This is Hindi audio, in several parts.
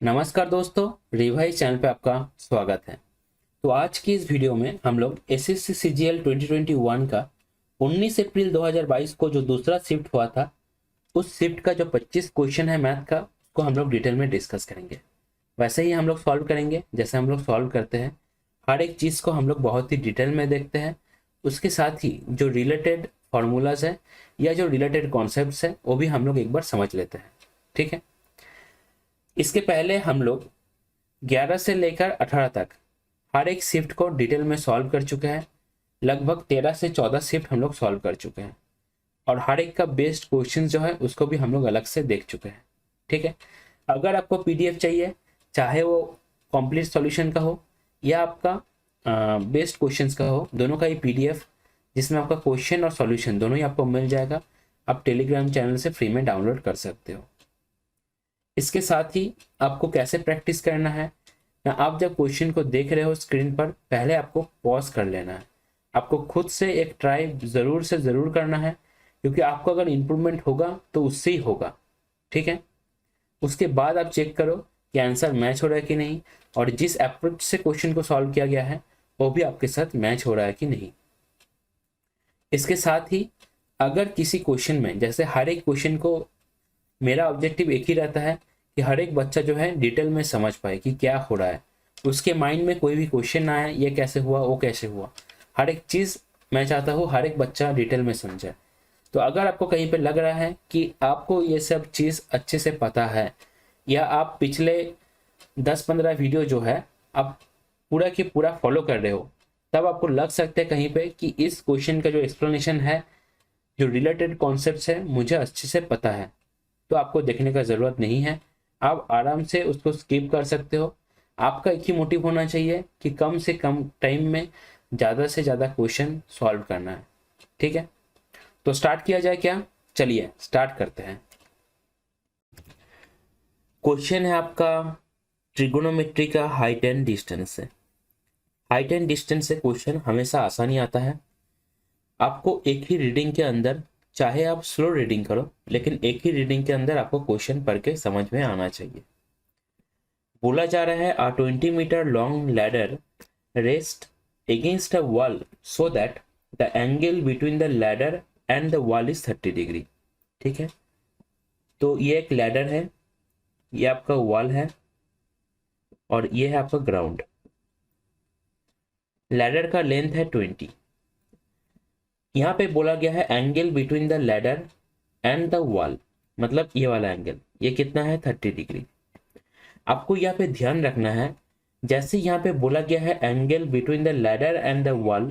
नमस्कार दोस्तों, रिवाइज चैनल पे आपका स्वागत है। तो आज की इस वीडियो में हम लोग एसएससी सीजीएल 2021 का 19 अप्रैल 2022 को जो दूसरा शिफ्ट हुआ था, उस शिफ्ट का जो 25 क्वेश्चन है मैथ का, उसको हम लोग डिटेल में डिस्कस करेंगे। वैसे ही हम लोग सॉल्व करेंगे जैसे हम लोग सॉल्व करते हैं। हर एक चीज़ को हम लोग बहुत ही डिटेल में देखते हैं। उसके साथ ही जो रिलेटेड फॉर्मूलाज है या जो रिलेटेड कॉन्सेप्ट्स है वो भी हम लोग एक बार समझ लेते हैं। ठीक है, इसके पहले हम लोग 11 से लेकर 18 तक हर एक शिफ्ट को डिटेल में सॉल्व कर चुके हैं। लगभग 13 से 14 शिफ्ट हम लोग सॉल्व कर चुके हैं और हर एक का बेस्ड क्वेश्चन जो है उसको भी हम लोग अलग से देख चुके हैं। ठीक है, अगर आपको पीडीएफ चाहिए, चाहे वो कंप्लीट सॉल्यूशन का हो या आपका बेस्ड क्वेश्चंस का हो, दोनों का ही पीडीएफ जिसमें आपका क्वेश्चन और सॉल्यूशन दोनों ही आपको मिल जाएगा। आप टेलीग्राम चैनल से फ्री में डाउनलोड कर सकते हो। इसके साथ ही आपको कैसे प्रैक्टिस करना है, आप जब क्वेश्चन को देख रहे हो स्क्रीन पर, पहले आपको पॉज कर लेना है। आपको खुद से एक ट्राई ज़रूर से ज़रूर करना है, क्योंकि आपको अगर इम्प्रूवमेंट होगा तो उससे ही होगा। ठीक है, उसके बाद आप चेक करो कि आंसर मैच हो रहा है कि नहीं, और जिस अप्रोच से क्वेश्चन को सॉल्व किया गया है वो भी आपके साथ मैच हो रहा है कि नहीं। इसके साथ ही अगर किसी क्वेश्चन में, जैसे हर एक क्वेश्चन को मेरा ऑब्जेक्टिव एक ही रहता है कि हर एक बच्चा जो है डिटेल में समझ पाए कि क्या हो रहा है, उसके माइंड में कोई भी क्वेश्चन ना आए, ये कैसे हुआ वो कैसे हुआ। हर एक चीज़ मैं चाहता हूँ हर एक बच्चा डिटेल में समझे। तो अगर आपको कहीं पे लग रहा है कि आपको ये सब चीज़ अच्छे से पता है, या आप पिछले 10-15 वीडियो जो है आप पूरा के पूरा फॉलो कर रहे हो, तब आपको लग सकता है कहीं पे कि इस क्वेश्चन का जो एक्सप्लेनेशन है, जो रिलेटेड कॉन्सेप्ट्स है, मुझे अच्छे से पता है। तो आपको देखने का ज़रूरत नहीं है, आप आराम से उसको स्किप कर सकते हो। आपका एक ही मोटिव होना चाहिए कि कम से कम टाइम में ज़्यादा से ज़्यादा क्वेश्चन सॉल्व करना है। ठीक है, तो स्टार्ट किया जाए क्या? चलिए स्टार्ट करते हैं। क्वेश्चन है आपका ट्रिगोनोमेट्री का हाइट एंड डिस्टेंस से। हाइट एंड डिस्टेंस से क्वेश्चन हमेशा आसानी आता है। आपको एक ही रीडिंग के अंदर, चाहे आप स्लो रीडिंग करो, लेकिन एक ही रीडिंग के अंदर आपको क्वेश्चन पढ़ के समझ में आना चाहिए। बोला जा रहा है a 20 metre long ladder rest against a wall so that the angle between the ladder and the wall is 30 degree. ठीक है, तो ये एक लैडर है, ये आपका वॉल है और ये है आपका ग्राउंड। लैडर का लेंथ है 20। यहाँ पे बोला गया है angle between the ladder and the wall, मतलब ये वाला एंगल, ये कितना है? 30 डिग्री। आपको यहाँ पे ध्यान रखना है, जैसे यहाँ पे बोला गया है angle between the ladder and the wall,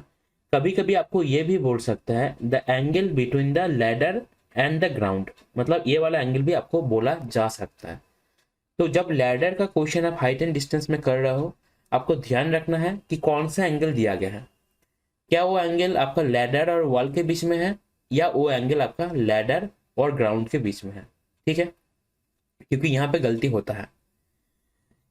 कभी कभी आपको ये भी बोल सकता है the angle between the ladder and the ground, मतलब ये वाला एंगल भी आपको बोला जा सकता है। तो जब लैडर का क्वेश्चन आप हाइट एंड डिस्टेंस में कर रहे हो, आपको ध्यान रखना है कि कौन सा एंगल दिया गया है। क्या वो एंगल आपका लैडर और वॉल के बीच में है, या वो एंगल आपका लैडर और ग्राउंड के बीच में है। ठीक है, क्योंकि यहाँ पे गलती होता है।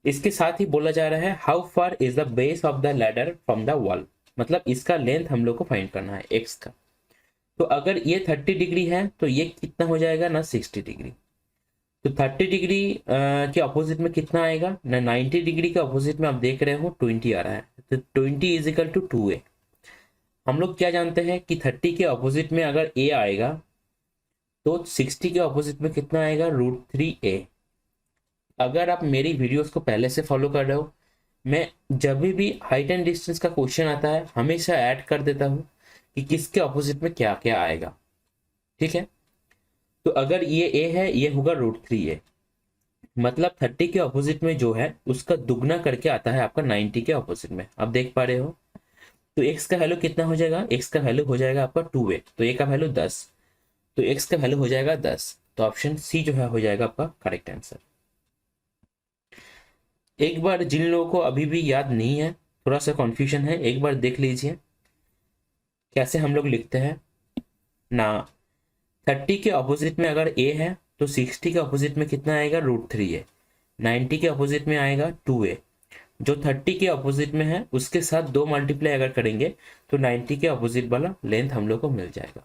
इसके साथ ही बोला जा रहा है how far is the base of the ladder from the wall, मतलब इसका लेंथ हम लोग को फाइंड करना है एक्स का। तो अगर ये 30 डिग्री है तो ये कितना हो जाएगा ना, 60 डिग्री। तो 30 डिग्री के अपोजिट में कितना आएगा ना, 90 डिग्री के अपोजिट में आप देख रहे हो 20 आ रहा है, तो 20 इज इक्वल टू 2a। हम लोग क्या जानते हैं कि 30 के अपोजिट में अगर a आएगा तो 60 के अपोजिट में कितना आएगा, √3a। अगर आप मेरी वीडियोस को पहले से फॉलो कर रहे हो, मैं जब भी हाइट एंड डिस्टेंस का क्वेश्चन आता है हमेशा ऐड कर देता हूँ कि किसके अपोजिट में क्या क्या आएगा। ठीक है, तो अगर ये a है, ये होगा √3a, मतलब 30 के अपोजिट में जो है उसका दुगना करके आता है आपका 90 के अपोजिट में। आप देख पा रहे हो, तो x का वैल्यू कितना हो जाएगा, x का वैल्यू हो जाएगा आपका 2a, तो a का वैल्यू 10, तो x का वैल्यू हो जाएगा 10। तो ऑप्शन सी जो है हो जाएगा आपका करेक्ट आंसर। एक बार जिन लोगों को अभी भी याद नहीं है, थोड़ा सा कंफ्यूजन है, एक बार देख लीजिए कैसे हम लोग लिखते हैं ना। 30 के अपोजिट में अगर a है तो 60 के अपोजिट में कितना आएगा, √3a। 90 के अपोजिट में आएगा 2a। जो 30 के अपोजिट में है उसके साथ 2 मल्टीप्लाई अगर करेंगे तो 90 के अपोजिट वाला लेंथ हम लोग को मिल जाएगा।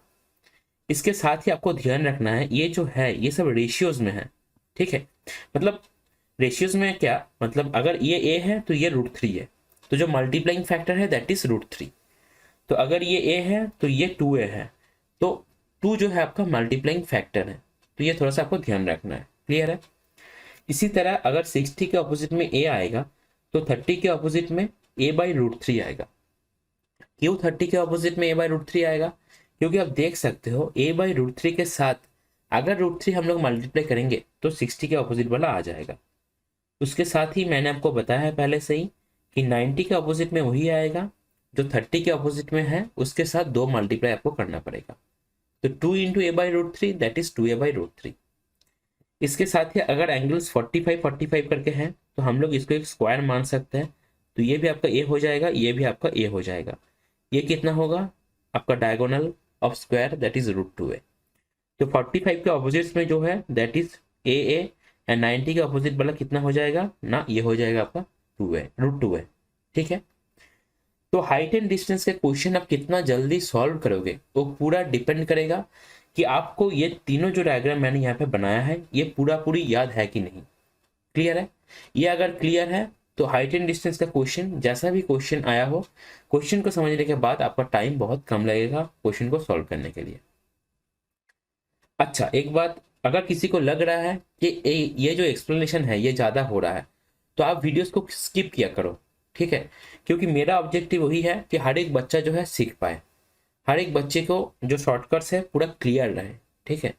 इसके साथ ही आपको ध्यान रखना है ये जो है ये सब रेशियोज में है। ठीक है, मतलब रेशियोज में क्या मतलब, अगर ये a है तो ये √3 है, तो जो मल्टीप्लाइंग फैक्टर है दैट इज √3। तो अगर ये a है तो ये 2a है, तो 2 जो है आपका मल्टीप्लाइंग फैक्टर है। तो ये थोड़ा सा आपको ध्यान रखना है। क्लियर है? इसी तरह अगर 60 के ऑपोजिट में a आएगा तो 30 के ऑपोजिट में a/√3 आएगा। क्यों 30 के ऑपोजिट में a/√3 आएगा? क्योंकि आप देख सकते हो a/√3 के साथ अगर √3 हम लोग मल्टीप्लाई करेंगे तो 60 के ऑपोजिट वाला आ जाएगा। उसके साथ ही मैंने आपको बताया है पहले से ही कि 90 के ऑपोजिट में वही आएगा जो 30 के ऑपोजिट में है, उसके साथ 2 मल्टीप्लाई आपको करना पड़ेगा। तो 2 into a/√3 that is 2a/√3। इसके साथ ही अगर एंगल्स 45 करके हैं तो हम लोग इसको एक स्क्वायर मान सकते हैं। तो ये भी आपका a हो जाएगा, ये भी आपका a हो जाएगा। ये कितना होगा? आपका diagonal of square that is √2a। तो 45 के ऑपोजिट्स में जो है दैट इज a एंड 90 के ऑपोजिट वाला कितना हो जाएगा ना, ये हो जाएगा आपका √2a। ठीक है? तो हाइट एंड डिस्टेंस के क्वेश्चन आप कितना जल्दी सॉल्व करोगे वो पूरा डिपेंड करेगा कि आपको ये तीनों जो डायग्राम मैंने यहाँ पे बनाया है ये पूरी याद है कि नहीं। क्लियर है? ये अगर क्लियर है तो हाइट एंड डिस्टेंस का क्वेश्चन जैसा भी क्वेश्चन आया हो, क्वेश्चन को समझने के बाद आपका टाइम बहुत कम लगेगा क्वेश्चन को सॉल्व करने के लिए। अच्छा, एक बात, अगर किसी को लग रहा है कि ये जो एक्सप्लेनेशन है ये ज़्यादा हो रहा है तो आप वीडियोस को स्किप किया करो। ठीक है? क्योंकि मेरा ऑब्जेक्टिव वही है कि हर एक बच्चा जो है सीख पाए, हर एक बच्चे को जो शॉर्टकट्स है पूरा क्लियर रहे। ठीक है?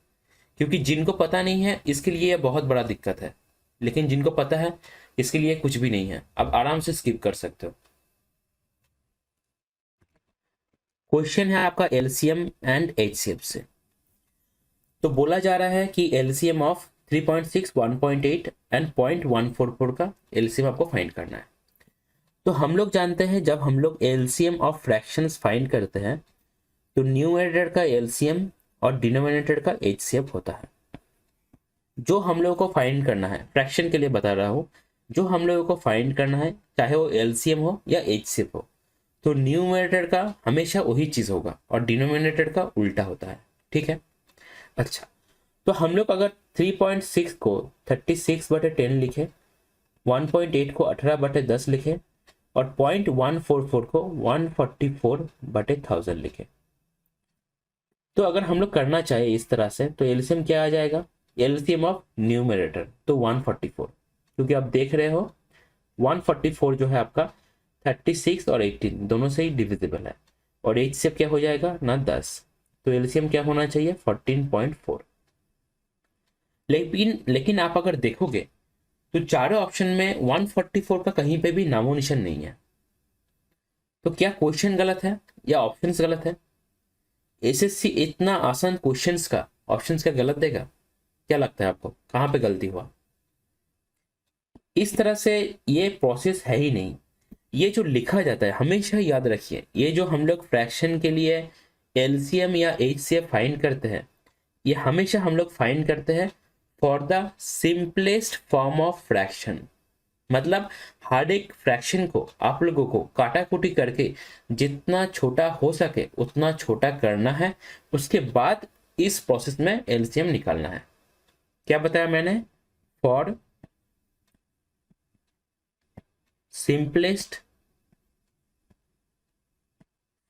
क्योंकि जिनको पता नहीं है इसके लिए बहुत बड़ा दिक्कत है, लेकिन जिनको पता है इसके लिए कुछ भी नहीं है, आप आराम से स्किप कर सकते हो। क्वेश्चन है आपका एलसीएम एंड एचसीएफ से। तो बोला जा रहा है कि एलसीएम ऑफ 3.6, 1.8 एंड 0.144 का एलसीएम आपको फाइंड करना है। तो हम लोग जानते हैं जब हम लोग एलसीएम ऑफ फ्रैक्शंस फाइंड करते हैं तो न्यूमरेटर का एलसीएम और डिनोमिनेटर का एचसीएफ होता है। जो हम लोगों को फाइंड करना है, फ्रैक्शन के लिए बता रहा हूं, जो हम लोगों को फाइंड करना है चाहे वो एलसीएम हो या एचसीएफ हो, तो न्यूमरेटर का हमेशा वही चीज होगा और डिनोमिनेटर का उल्टा होता है। ठीक है? अच्छा, तो हम लोग अगर 3.6 को 36/10 लिखे, 1.8 को 18/10 लिखे और 0.144 को 144/1000 लिखे, तो अगर हम लोग करना चाहे इस तरह से तो एलसीएम क्या आ जाएगा? एलसीएम ऑफ न्यूमरेटर तो 144, क्योंकि आप देख रहे हो 144 जो है आपका 36 और 18 दोनों से ही डिविजिबल है, और एच से क्या हो जाएगा ना 10, तो एलसीएम क्या होना चाहिए? 14.4। लेकिन आप अगर देखोगे तो चारों ऑप्शन में 144 का कहीं पे भी नामो निशान नहीं है। तो क्या क्वेश्चन गलत है या ऑप्शंस गलत है? एसएससी इतना आसान क्वेश्चंस का ऑप्शंस क्या गलत देगा? क्या लगता है आपको कहां पे गलती हुआ? इस तरह से ये प्रोसेस है ही नहीं। ये जो लिखा जाता है हमेशा याद रखिए, ये जो हम लोग फ्रैक्शन के लिए एलसीएम या एचसीएफ फाइंड करते हैं, ये हमेशा हम लोग फाइंड करते हैं for the simplest form of fraction. मतलब हर एक फ्रैक्शन को आप लोगों को काटाकुटी करके जितना छोटा हो सके उतना छोटा करना है, उसके बाद इस प्रोसेस में एलसीएम निकालना है। क्या बताया मैंने? For simplest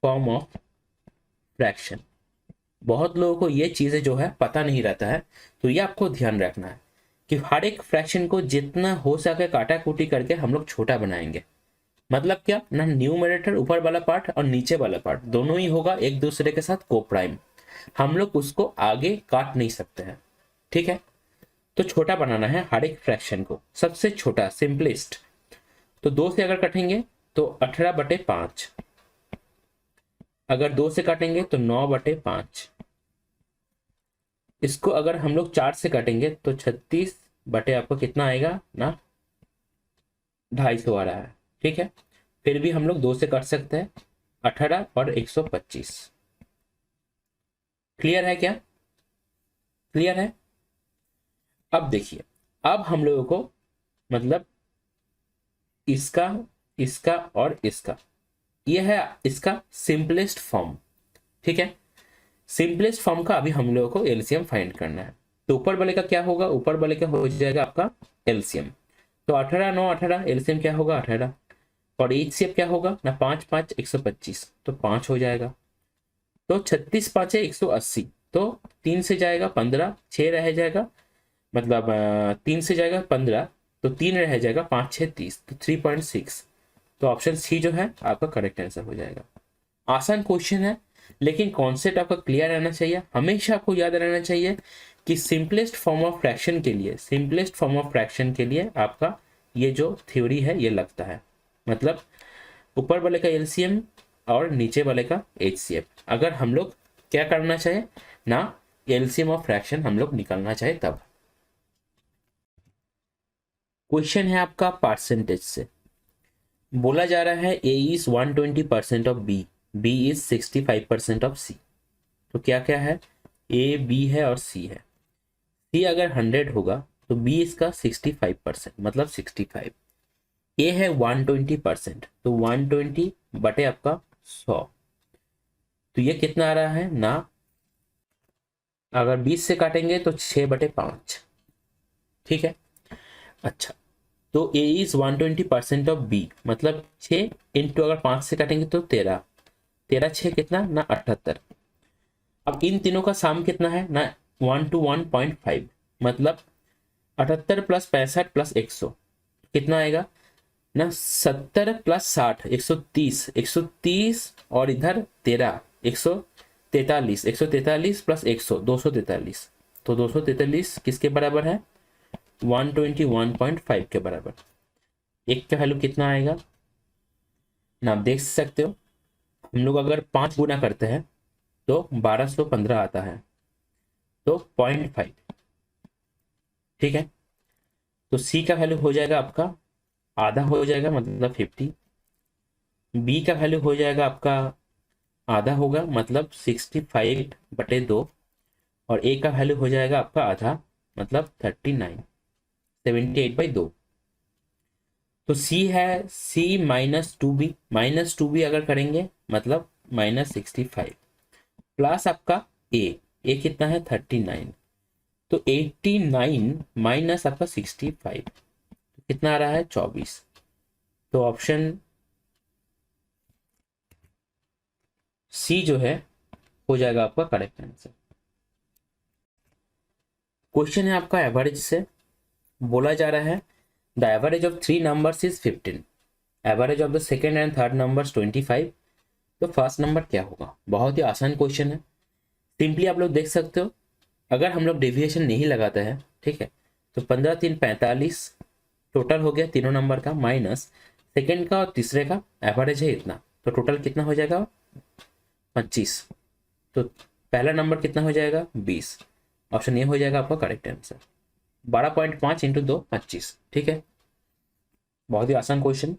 form of fraction. बहुत लोगों को ये चीजें जो है पता नहीं रहता है, तो ये आपको ध्यान रखना है कि हर एक फ्रैक्शन को जितना हो सके काटाकुटी करके हम लोग छोटा बनाएंगे। मतलब क्या ना, न्यूमरेटर ऊपर वाला पार्ट और नीचे वाला पार्ट दोनों ही होगा एक दूसरे के साथ कोप्राइम, हम लोग उसको आगे काट नहीं सकते हैं। ठीक है? तो छोटा बनाना है हर एक फ्रैक्शन को, सबसे छोटा सिंपलेस्ट। तो 2 से अगर कटेंगे तो 18/5, अगर 2 से काटेंगे तो 9/5, इसको अगर हम लोग 4 से काटेंगे तो 36 बटे आपको कितना आएगा ना 250 आ रहा है। ठीक है? फिर भी हम लोग 2 से काट सकते हैं, 18 और 125। क्लियर है क्या? क्लियर है? अब देखिए, अब हम लोगों को मतलब इसका, इसका और इसका, यह है इसका सिंपलेस्ट फॉर्म। ठीक है? सिंपलेस्ट फॉर्म का अभी हम लोगों को एलसीएम फाइंड करना है। तो ऊपर वाले का क्या होगा? ऊपर वाले का हो जाएगा आपका एलसीएम, तो 18 9 18, एलसीएम क्या होगा 18। और एचसीएफ क्या होगा ना, 5 5 125, तो 5 हो जाएगा। तो 36 5 है 180, तो 3 से जाएगा 15, 6 रह जाएगा, मतलब 3 से जाएगा 15, तो 3 रह जाएगा, 5 6 30, तो 3.6। तो ऑप्शन सी जो है आपका करेक्ट आंसर हो जाएगा। आसान क्वेश्चन है, लेकिन कॉन्सेप्ट आपका क्लियर रहना चाहिए। हमेशा आपको याद रहना चाहिए कि सिंपलेस्ट फॉर्म ऑफ फ्रैक्शन के लिए, सिंपलेस्ट फॉर्म ऑफ फ्रैक्शन के लिए आपका ये जो थ्योरी है ये लगता है, मतलब ऊपर वाले का एलसीएम और नीचे वाले का एचसीएफ। अगर हम लोग क्या करना चाहे ना, एलसीएम ऑफ फ्रैक्शन हम लोग निकालना चाहे तब। क्वेश्चन है आपका परसेंटेज से, बोला जा रहा है A is 120% of B, B is 65% of C. तो क्या क्या है, ए बी है और सी है। सी अगर 100 होगा तो बी इसका 65%, मतलब 65। ए है 120%, तो 120 बटे आपका 100, तो ये कितना आ रहा है ना, अगर 20 से काटेंगे तो 6/5। ठीक है। अच्छा, तो ए इज 120% ऑफ बी, मतलब 6 इंटू अगर 5 से काटेंगे तो 13, 13 6 कितना ना 78। अब इन तीनों का साम कितना है ना, 1 to 1.5, मतलब 78 प्लस 65 प्लस 100 कितना आएगा ना, 70 प्लस 60 130, 130 और इधर 13 143, 143 प्लस 100 243। तो 243 किसके बराबर है, 121.5 के बराबर। एक का वैल्यू कितना आएगा ना, आप देख सकते हो। हम लोग अगर 5 गुना करते हैं तो 1215 आता है, तो 0.5। ठीक है। तो सी का वैल्यू हो जाएगा आपका आधा हो जाएगा, मतलब 50। बी का वैल्यू हो जाएगा आपका आधा होगा, मतलब 65/2। और ए का वैल्यू हो जाएगा आपका आधा, मतलब 39, 78/2। तो सी है सी -2b, -2b अगर करेंगे मतलब -65, प्लस आपका ए कितना है 39, तो 89 माइनस आपका 65, कितना आ रहा है 24। तो ऑप्शन सी जो है हो जाएगा आपका करेक्ट आंसर। क्वेश्चन है आपका एवरेज से, बोला जा रहा है the average of 3 numbers is 15, average of the second and third numbers 25, तो फर्स्ट नंबर क्या होगा। बहुत ही आसान क्वेश्चन है, सिंपली आप लोग देख सकते हो। अगर हम लोग डेविएशन नहीं लगाते हैं, ठीक है, तो 15 3 45 टोटल हो गया तीनों नंबर का, माइनस सेकेंड का और तीसरे का एवरेज है इतना, तो टोटल कितना हो जाएगा 25। तो पहला नंबर कितना हो जाएगा 20। ऑप्शन ए हो जाएगा आपका करेक्ट आंसर। 12.5 इंटू 2 25। ठीक है, बहुत ही आसान क्वेश्चन।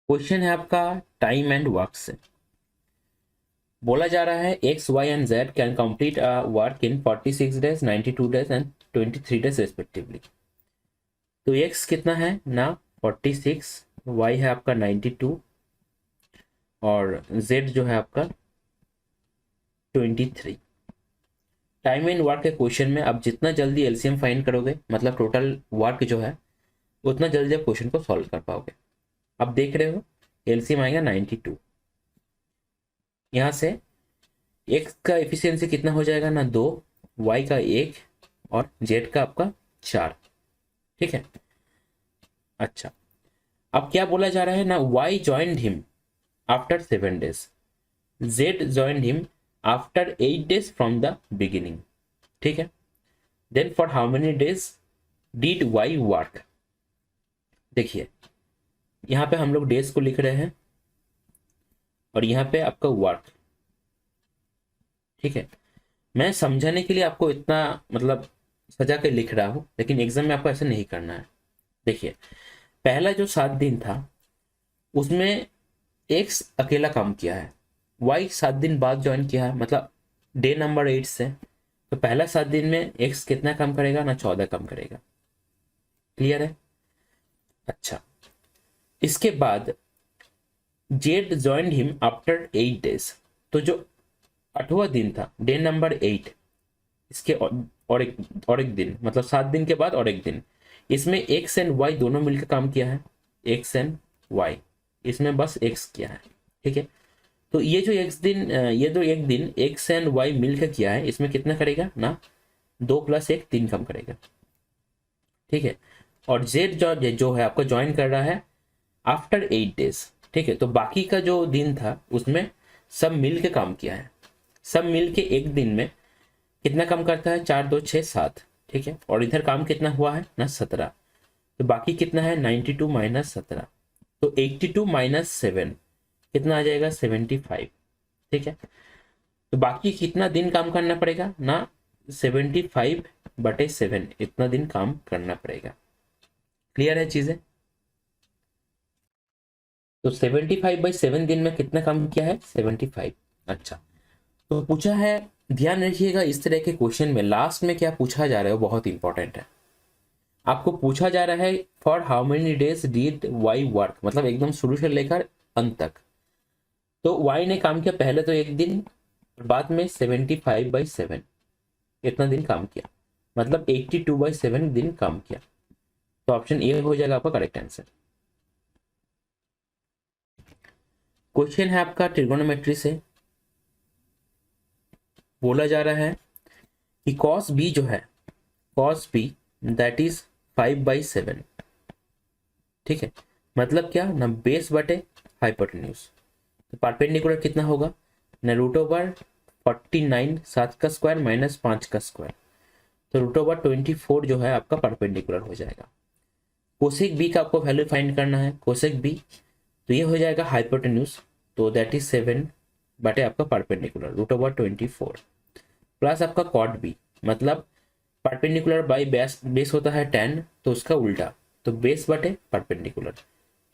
क्वेश्चन है आपका टाइम एंड वर्क से, बोला जा रहा है X Y and Z can complete a work in 46 days 92 days and 23 days respectively. तो एक्स कितना है ना 46, वाई है आपका 92 और जेड जो है आपका 23। टाइम एंड वर्क के क्वेश्चन में आप जितना जल्दी एलसीएम फाइंड करोगे, मतलब टोटल वर्क जो है, उतना जल्दी आप क्वेश्चन को सॉल्व कर पाओगे। अब देख रहे हो एलसीएम आएगा 92, यहाँ से एक्स का एफिशिएंसी कितना हो जाएगा ना 2, वाई का 1 और जेड का आपका 4। ठीक है। अच्छा, अब क्या बोला जा रहा है ना, Y joined him after 7 days, Z joined him after 8 days from the beginning. ठीक है। Then for how many days did Y work. देखिए यहाँ पे हम लोग डेज को लिख रहे हैं और यहाँ पे आपका वर्क। ठीक है, मैं समझाने के लिए आपको इतना मतलब सजा के लिख रहा हूँ, लेकिन एग्जाम में आपको ऐसा नहीं करना है। देखिए पहला जो 7 दिन था उसमें एक्स अकेला काम किया है, वाई 7 दिन बाद ज्वाइन किया है, मतलब डे नंबर 8 से। तो पहला 7 दिन में एक्स कितना काम करेगा ना 14 काम करेगा। क्लियर है। अच्छा, इसके बाद Z joined him after 8 days, तो जो 8वां दिन था डे नंबर 8, इसके और एक दिन, मतलब 7 दिन के बाद और एक दिन। इसमें एक्स एंड वाई दोनों मिलकर काम किया है, एक्स एंड वाई, इसमें बस एक्स किया है। ठीक है, तो ये जो एक दिन एक्स एंड वाई मिलकर किया है, इसमें कितना करेगा ना, 2 + 1 3 कम करेगा। ठीक है, और जेड जो है आपका ज्वाइन कर रहा है आफ्टर 8 डेज। ठीक है, तो बाकी का जो दिन था उसमें सब मिल के काम किया है, सब मिल के एक दिन में कितना काम करता है, 4 2 6 7। ठीक है, और इधर काम कितना हुआ है ना, 17। तो बाकी कितना है, 92 - 17, तो 82 - 7 कितना आ जाएगा, 75। ठीक है, तो बाकी कितना दिन काम करना पड़ेगा ना, 75/7 इतना दिन काम करना पड़ेगा। क्लियर है चीजें? तो 75/7 दिन में कितना काम किया है, 75। अच्छा, तो पूछा है, ध्यान रखिएगा इस तरह के क्वेश्चन में लास्ट में क्या पूछा जा रहा है वो बहुत इंपॉर्टेंट है। आपको पूछा जा रहा है for how many days did Y work, मतलब एकदम शुरू से लेकर अंत तक। तो वाई ने काम किया पहले तो एक दिन, बाद में 75/7 इतना दिन काम किया, मतलब 82/7 दिन काम किया। तो ऑप्शन ए हो जाएगा आपका करेक्ट आंसर। क्वेश्चन है आपका ट्रिगोनोमेट्री से, बोला जा रहा है कि कॉस बी जो है, कॉस बी दैट इज 5/7। ठीक है, मतलब क्या ना, बेस बटे हाइपोटेन्यूज। तो परपेंडिकुलर कितना होगा ना, √49 7 का स्क्वायर - 5 का स्क्वायर, तो √24 जो है आपका परपेंडिकुलर हो जाएगा। कोसेक बी का आपको वैल्यू फाइंड करना है, कोसेक बी, तो ये हो जाएगा हाइपोटेन्यूज, तो दैट इज 7 बटे आपका परपेंडिकुलर √24, प्लस आपका कॉट बी, मतलब परपेंडिकुलर बाई बेस होता है 10, तो उसका उल्टा, तो बेस बटे परपेंडिकुलर,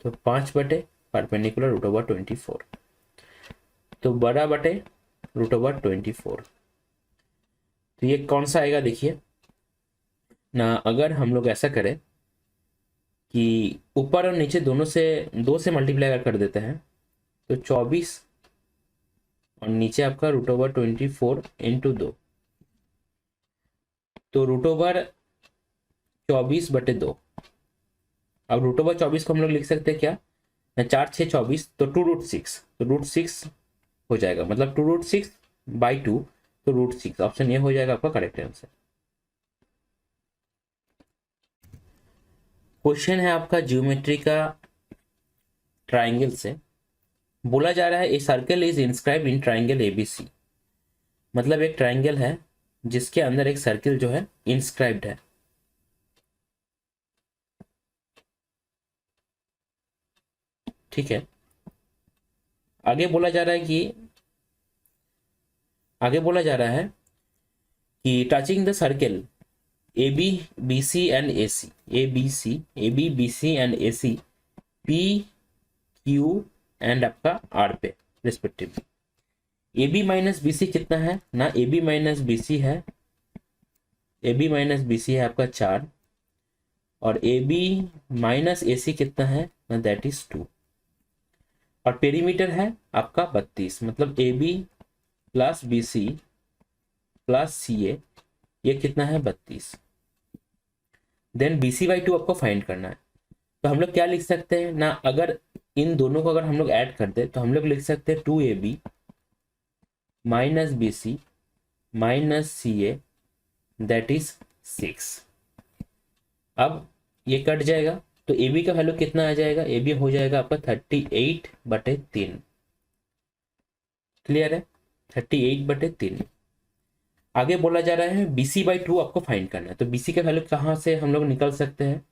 तो 5 बटे परपेंडिकुलर √24, तो बड़ा बटे √24। तो ये कौन सा आएगा देखिए ना, अगर हम लोग ऐसा करें कि ऊपर और नीचे दोनों से 2 से मल्टीप्लाई कर देते हैं, तो 24 और नीचे आपका √24 × 2, तो √24/2। अब √24 को हम लोग लिख सकते हैं क्या, 4 6 24, तो 2√6, तो √6 हो जाएगा, मतलब 2√6/2, तो √6, ऑप्शन ए हो जाएगा आपका करेक्ट आंसर। क्वेश्चन है आपका ज्योमेट्री का ट्राइंगल से, बोला जा रहा है a circle is inscribed in triangle ABC, मतलब एक ट्राइंगल है जिसके अंदर एक सर्किल जो है इंस्क्राइब्ड है। ठीक है, आगे बोला जा रहा है कि touching the circle AB BC and AC, AB BC and AC P Q and आपका R पे रिस्पेक्टिवली। AB - BC कितना है ना, AB - BC है, AB - BC है आपका 4, और AB - AC कितना है ना, दैट इज 2, और पेरीमीटर है आपका 32, मतलब AB + BC + CA, ये कितना है 32। देन BC/2 आपको फाइंड करना है, तो हम लोग क्या लिख सकते हैं ना, अगर इन दोनों को अगर हम लोग ऐड कर दे तो हम लोग लिख सकते हैं 2AB - BC - CA that is 6। अब ये कट जाएगा, तो AB का वैल्यू कितना आ जाएगा, AB हो जाएगा आपका 38/3। क्लियर है, 38/3। आगे बोला जा रहा है BC/2 आपको फाइंड करना है, तो BC का वैल्यू कहाँ से हम लोग निकल सकते हैं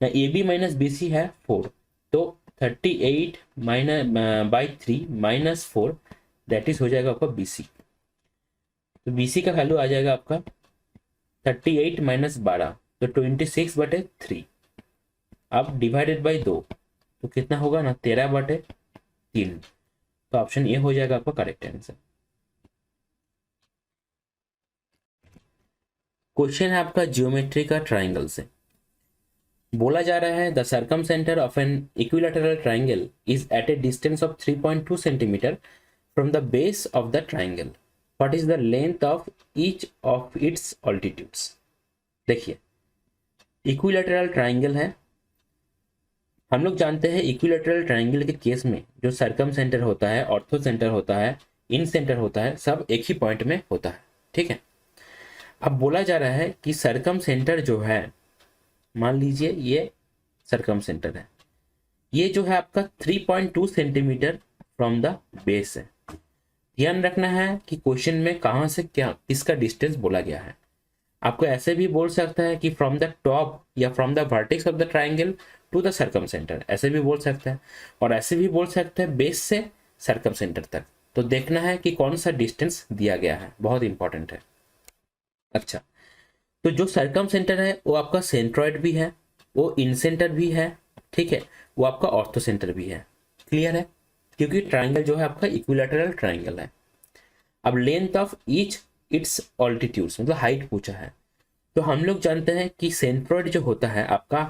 ना, AB - BC है 4, तो 38/3 - 4 दैट इज हो जाएगा आपका BC। तो BC का वैल्यू आ जाएगा आपका 38 - 12, तो 26/3। अब डिवाइडेड बाई 2, तो कितना होगा ना, 13/3, तो ऑप्शन ए हो जाएगा आपका करेक्ट आंसर। क्वेश्चन है आपका ज्योमेट्री का ट्राइंगल से, बोला जा रहा है the circumcentre of an equilateral triangle is at a distance of 3.2 centimetre from the base of the triangle. What is the length of each of its altitudes. देखिए इक्विलैटरल ट्राइंगल है, हम लोग जानते हैं इक्विलैटरल ट्राइंगल के केस में जो सर्कम सेंटर होता है, ऑर्थो सेंटर होता है, इन सेंटर होता है, सब एक ही पॉइंट में होता है। ठीक है, अब बोला जा रहा है कि सर्कम सेंटर जो है, मान लीजिए ये सर्कम सेंटर है, ये जो है आपका 3.2 सेंटीमीटर फ्रॉम द बेस है। ध्यान रखना है कि क्वेश्चन में कहाँ से क्या इसका डिस्टेंस बोला गया है। आपको ऐसे भी बोल सकता है कि फ्रॉम द टॉप या from the vertex of the triangle to the circumcentre, ऐसे भी बोल सकता है, और ऐसे भी बोल सकता है बेस से सर्कम सेंटर तक। तो देखना है कि कौन सा डिस्टेंस दिया गया है, बहुत इंपॉर्टेंट है। अच्छा, तो जो सर्कम सेंटर है वो आपका सेंट्रॉइड भी है, वो इन सेंटर भी है, ठीक है, वो आपका ऑर्थो सेंटर भी है। क्लियर है, क्योंकि ट्राइंगल जो है आपका इक्विलैटरल ट्राइंगल है। अब length of each it's altitudes मतलब हाइट पूछा है, तो हम लोग जानते हैं कि सेंट्रॉइड जो होता है आपका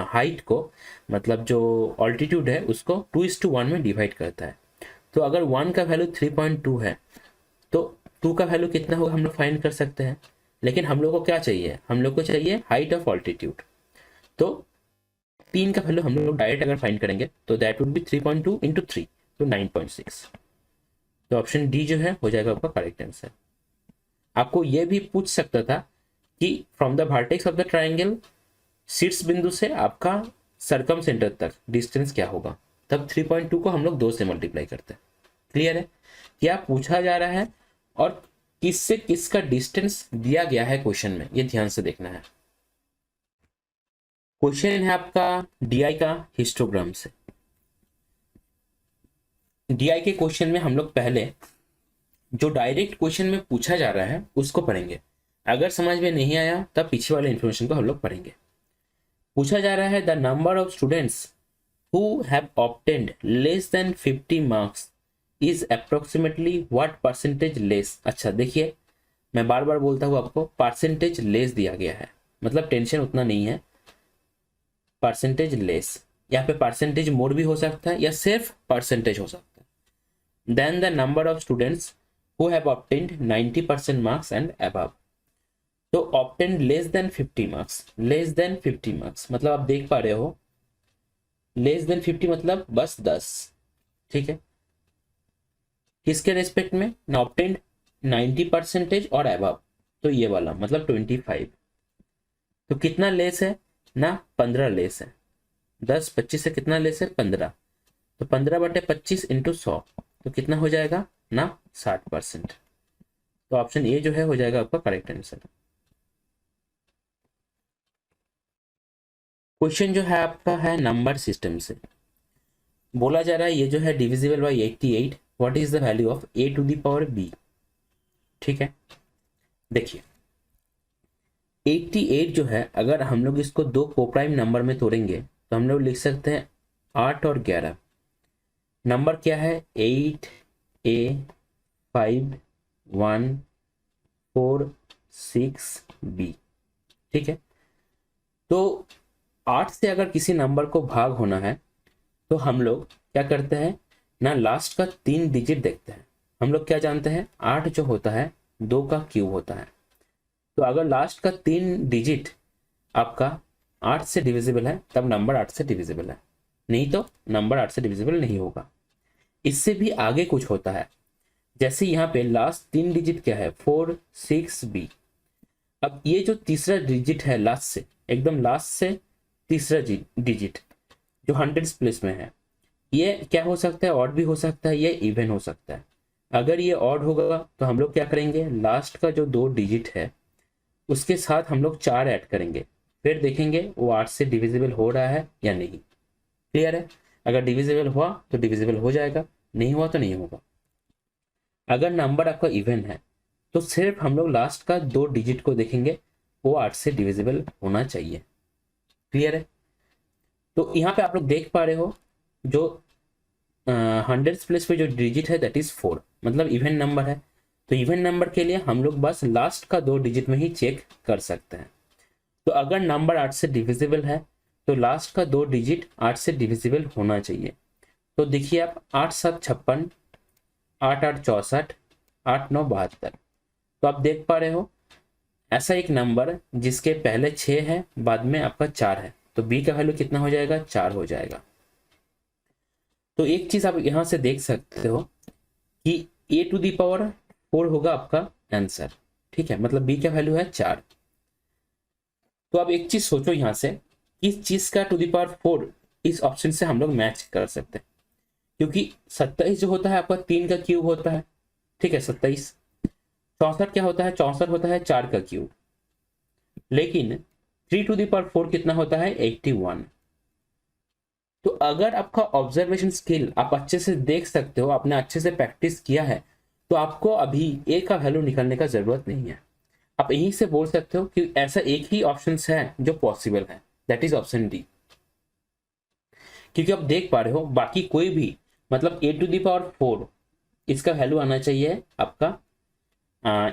हाइट को, मतलब जो ऑल्टीट्यूड है उसको 2:1 में डिवाइड करता है। तो अगर 1 का वैल्यू 3.2 है तो 2 का वैल्यू कितना होगा हम लोग फाइंड कर सकते हैं। लेकिन हम लोग को क्या चाहिए, हम लोग को चाहिए हाइट ऑफ ऑल्टीट्यूड। तो 3 का वैल्यू हम लोग डायरेक्ट अगर फाइंड करेंगे तो दैट वुड बी 3.2 इंटू 3 तो 9.6। तो ऑप्शन डी जो है हो जाएगा आपका करेक्ट आंसर। आपको यह भी पूछ सकता था कि from the vertex of the triangle शीर्ष बिंदु से आपका सर्कम सेंटर तक डिस्टेंस क्या होगा, तब 3.2 को हम लोग 2 से मल्टीप्लाई करते हैं। क्लियर है, क्या पूछा जा रहा है और किससे किसका डिस्टेंस दिया गया है क्वेश्चन में, ये ध्यान से देखना है। क्वेश्चन है आपका डीआई का हिस्टोग्राम से। डीआई के क्वेश्चन में हम लोग पहले जो डायरेक्ट क्वेश्चन में पूछा जा रहा है उसको पढ़ेंगे, अगर समझ में नहीं आया तब पीछे वाले इंफॉर्मेशन को हम लोग पढ़ेंगे। पूछा जा रहा है the number of students who have obtained less than 50 marks is approximately what percentage less. अच्छा देखिए, मैं बार बार बोलता हूँ आपको, परसेंटेज लेस दिया गया है, मतलब टेंशन उतना नहीं है, परसेंटेज लेस। यहाँ पे परसेंटेज मोड भी हो सकता है या सिर्फ परसेंटेज हो सकता है। Then the number of students who have obtained 90% marks and above. तो obtained less than 50 marks, less than 50 marks मतलब आप देख पा रहे हो, लेस देन 50 मतलब बस 10, ठीक है। किसके रेस्पेक्ट में, ऑब्टेन्ड 90% और अबव, तो ये वाला मतलब 25। तो कितना लेस है ना, 15 लेस है। 10 25 से कितना लेस है, 15। तो 15/25 इंटू 100 तो कितना हो जाएगा ना, 60%। तो ऑप्शन ए जो है हो जाएगा आपका करेक्ट आंसर। क्वेश्चन जो है आपका है नंबर सिस्टम से। बोला जा रहा है ये जो है divisible by 88, what is the value of a to the power b। ठीक है, देखिए 88 जो है अगर हम लोग इसको 2 कोप्राइम नंबर में तोड़ेंगे तो हम लोग लिख सकते हैं 8 और 11। नंबर क्या है, 8a 5 1 4 6b। ठीक है, तो 8 से अगर किसी नंबर को भाग होना है तो हम लोग क्या करते हैं ना, लास्ट का 3 डिजिट देखते हैं। हम लोग क्या जानते हैं, 8 जो होता है 2 का क्यूब होता है। तो अगर लास्ट का 3 डिजिट आपका 8 से डिविजिबल है तब नंबर 8 से डिविजिबल है, नहीं तो नंबर 8 से डिविजिबल नहीं होगा। इससे भी आगे कुछ होता है, जैसे यहाँ पे लास्ट 3 डिजिट क्या है, 4 6b। अब ये जो तीसरा डिजिट है लास्ट से, एकदम लास्ट से तीसरा डिजिट जो 100 प्लेस में है, ये क्या हो सकता है, ऑड भी हो सकता है, ये इवन हो सकता है। अगर ये ऑड होगा तो हम लोग क्या करेंगे, लास्ट का जो 2 डिजिट है उसके साथ हम लोग 4 ऐड करेंगे, फिर देखेंगे वो 8 से डिविजिबल हो रहा है या नहीं। क्लियर है, अगर डिविजिबल हुआ तो डिविजिबल हो जाएगा, नहीं हुआ तो नहीं होगा। अगर नंबर आपका इवन है तो सिर्फ हम लोग लास्ट का 2 डिजिट को देखेंगे, वो 8 से डिविजिबल होना चाहिए। क्लियर है, तो यहाँ पे आप लोग देख पा रहे हो जो 100 प्लेस पे जो डिजिट है दैट इज 4, मतलब इवन नंबर है। तो इवन नंबर के लिए हम लोग बस लास्ट का 2 डिजिट में ही चेक कर सकते हैं। तो अगर नंबर 8 से डिविजिबल है तो लास्ट का 2 डिजिट 8 से डिविजिबल होना चाहिए। तो देखिए आप 8 7 56, 8 8 64, 8 9 72। तो आप देख पा रहे हो ऐसा एक नंबर जिसके पहले 6 है बाद में आपका 4 है, तो बी का वैल्यू कितना हो जाएगा, 4 हो जाएगा। तो एक चीज आप यहां से देख सकते हो कि ए टू दी पावर 4 होगा आपका आंसर, ठीक है, मतलब बी का वैल्यू है 4। तो अब एक चीज सोचो यहां से, इस चीज का टू दी पावर 4 इस ऑप्शन से हम लोग मैच कर सकते हैं, क्योंकि 27 जो होता है आपका 3 का क्यूब होता है, ठीक है 27। 64 क्या होता है, 64 होता है 4 का क्यूब। लेकिन 3 टू दी पावर 4 कितना होता है, 81। तो अगर आपका ऑब्जर्वेशन स्किल आप अच्छे से देख सकते हो, आपने अच्छे से प्रैक्टिस किया है, तो आपको अभी ए का वैल्यू निकालने का जरूरत नहीं है। आप यहीं से बोल सकते हो कि ऐसा एक ही ऑप्शन है जो पॉसिबल है, दैट इज ऑप्शन डी। क्योंकि आप देख पा रहे हो बाकी कोई भी, मतलब ए टू दी पावर 4 इसका वैल्यू आना चाहिए आपका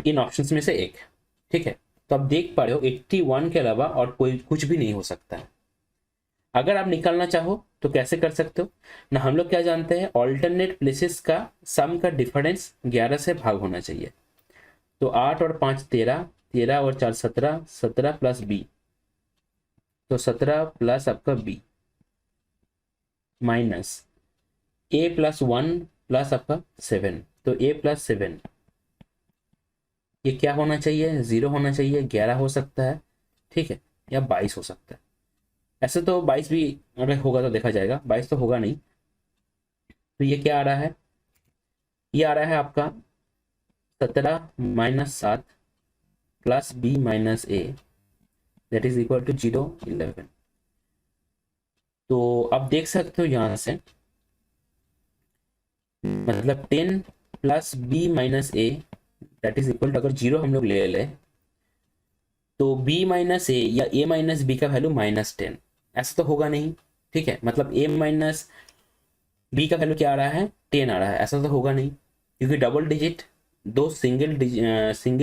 इन ऑप्शंस में से एक, ठीक है। तो आप देख पा रहे हो 81 के अलावा और कोई कुछ भी नहीं हो सकता है। अगर आप निकालना चाहो तो कैसे कर सकते हो ना, हम लोग क्या जानते हैं, ऑल्टरनेट प्लेसेस का सम का डिफरेंस 11 से भाग होना चाहिए। तो 8 और 5 13, 13 और 4 17, 17 प्लस बी, तो 17 प्लस आपका बी माइनस ए प्लस 1 प्लस आपका 7, तो ए प्लस 7 ये क्या होना चाहिए, 0 होना चाहिए। 11 हो सकता है, ठीक है, या 22 हो सकता है। ऐसे तो 22 भी अगर होगा तो देखा जाएगा, 22 तो होगा नहीं। तो ये क्या आ रहा है, ये आ रहा है आपका 17 minus 7 plus B minus A that is equal to 0 11। तो आप देख सकते हो यहां से, मतलब 10 plus B minus A that is equal to, अगर 0 हम लोग ले ले तो बी माइनस ए या ए माइनस बी का वैल्यू -10, ऐसा तो होगा नहीं, ठीक है। मतलब ए माइनस बी का वैल्यू क्या आ रहा है, 10 आ रहा है, ऐसा तो होगा नहीं, क्योंकि डबल डिजिट, दो सिंगल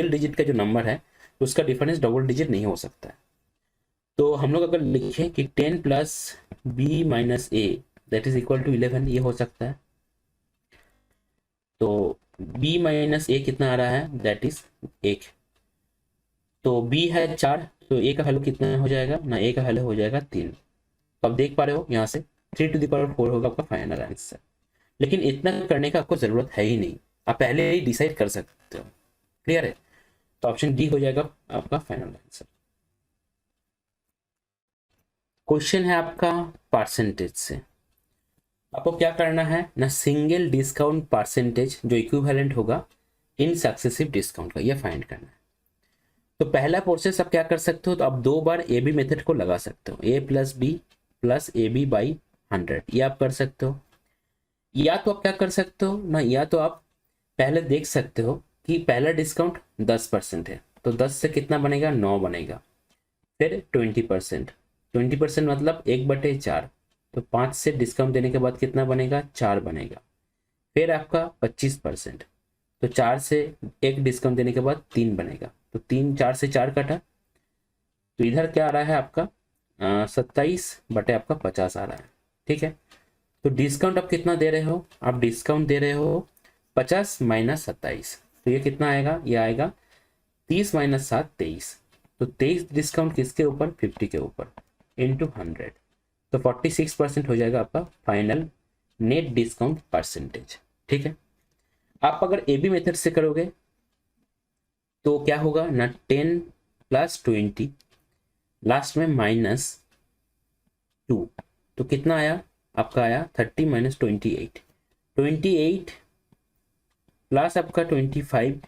डिजिट का जो नंबर है उसका डिफरेंस डबल डिजिट नहीं हो सकता है। तो हम लोग अगर लिखें कि 10 plus B minus A that is equal to 11, ये हो सकता है। तो b माइनस ए कितना आ रहा है, दैट इज 1। तो b है 4, तो a का वैल्यू कितना हो जाएगा ना, a का वैल्यू हो जाएगा 3। तो आप देख पा रहे हो यहाँ से 3 टू द पावर 4 होगा आपका फाइनल आंसर। लेकिन इतना करने का आपको जरूरत है ही नहीं, आप पहले ही डिसाइड कर सकते हो। क्लियर है, तो ऑप्शन डी हो जाएगा आपका फाइनल आंसर। क्वेश्चन है आपका परसेंटेज से। आपको क्या करना है ना, सिंगल डिस्काउंट परसेंटेज जो इक्विवेलेंट होगा इन सक्सेसिव डिस्काउंट का, ये फाइंड करना है। तो पहला प्रोसेस आप क्या कर सकते हो, तो आप 2 बार ए बी मेथड को लगा सकते हो, a plus B plus A B by 100, ये आप कर सकते हो। या तो आप क्या कर सकते हो ना, या तो आप पहले देख सकते हो कि पहला डिस्काउंट 10% है, तो 10 से कितना बनेगा, 9 बनेगा। फिर 20%, 20% मतलब 1/4, तो 5 से डिस्काउंट देने के बाद कितना बनेगा, 4 बनेगा। फिर आपका 25%, तो 4 से एक डिस्काउंट देने के बाद 3 बनेगा, तो 3, 4 से 4 कटा, तो इधर क्या आ रहा है आपका 27/50 आ रहा है, ठीक है। तो डिस्काउंट आप कितना दे रहे हो, आप डिस्काउंट दे रहे हो 50 माइनस 27, तो ये कितना आएगा, ये आएगा 30 माइनस 7 23, तो 23 डिस्काउंट किसके ऊपर, 50 के ऊपर, इंटू 100, तो 46% हो जाएगा आपका फाइनल नेट डिस्काउंट परसेंटेज, ठीक है। आप अगर ए बी मेथड से करोगे तो क्या होगा ना, 10 प्लस 20 लास्ट में -2, तो कितना आया आपका, आया 30 माइनस 28, 28 प्लस आपका 25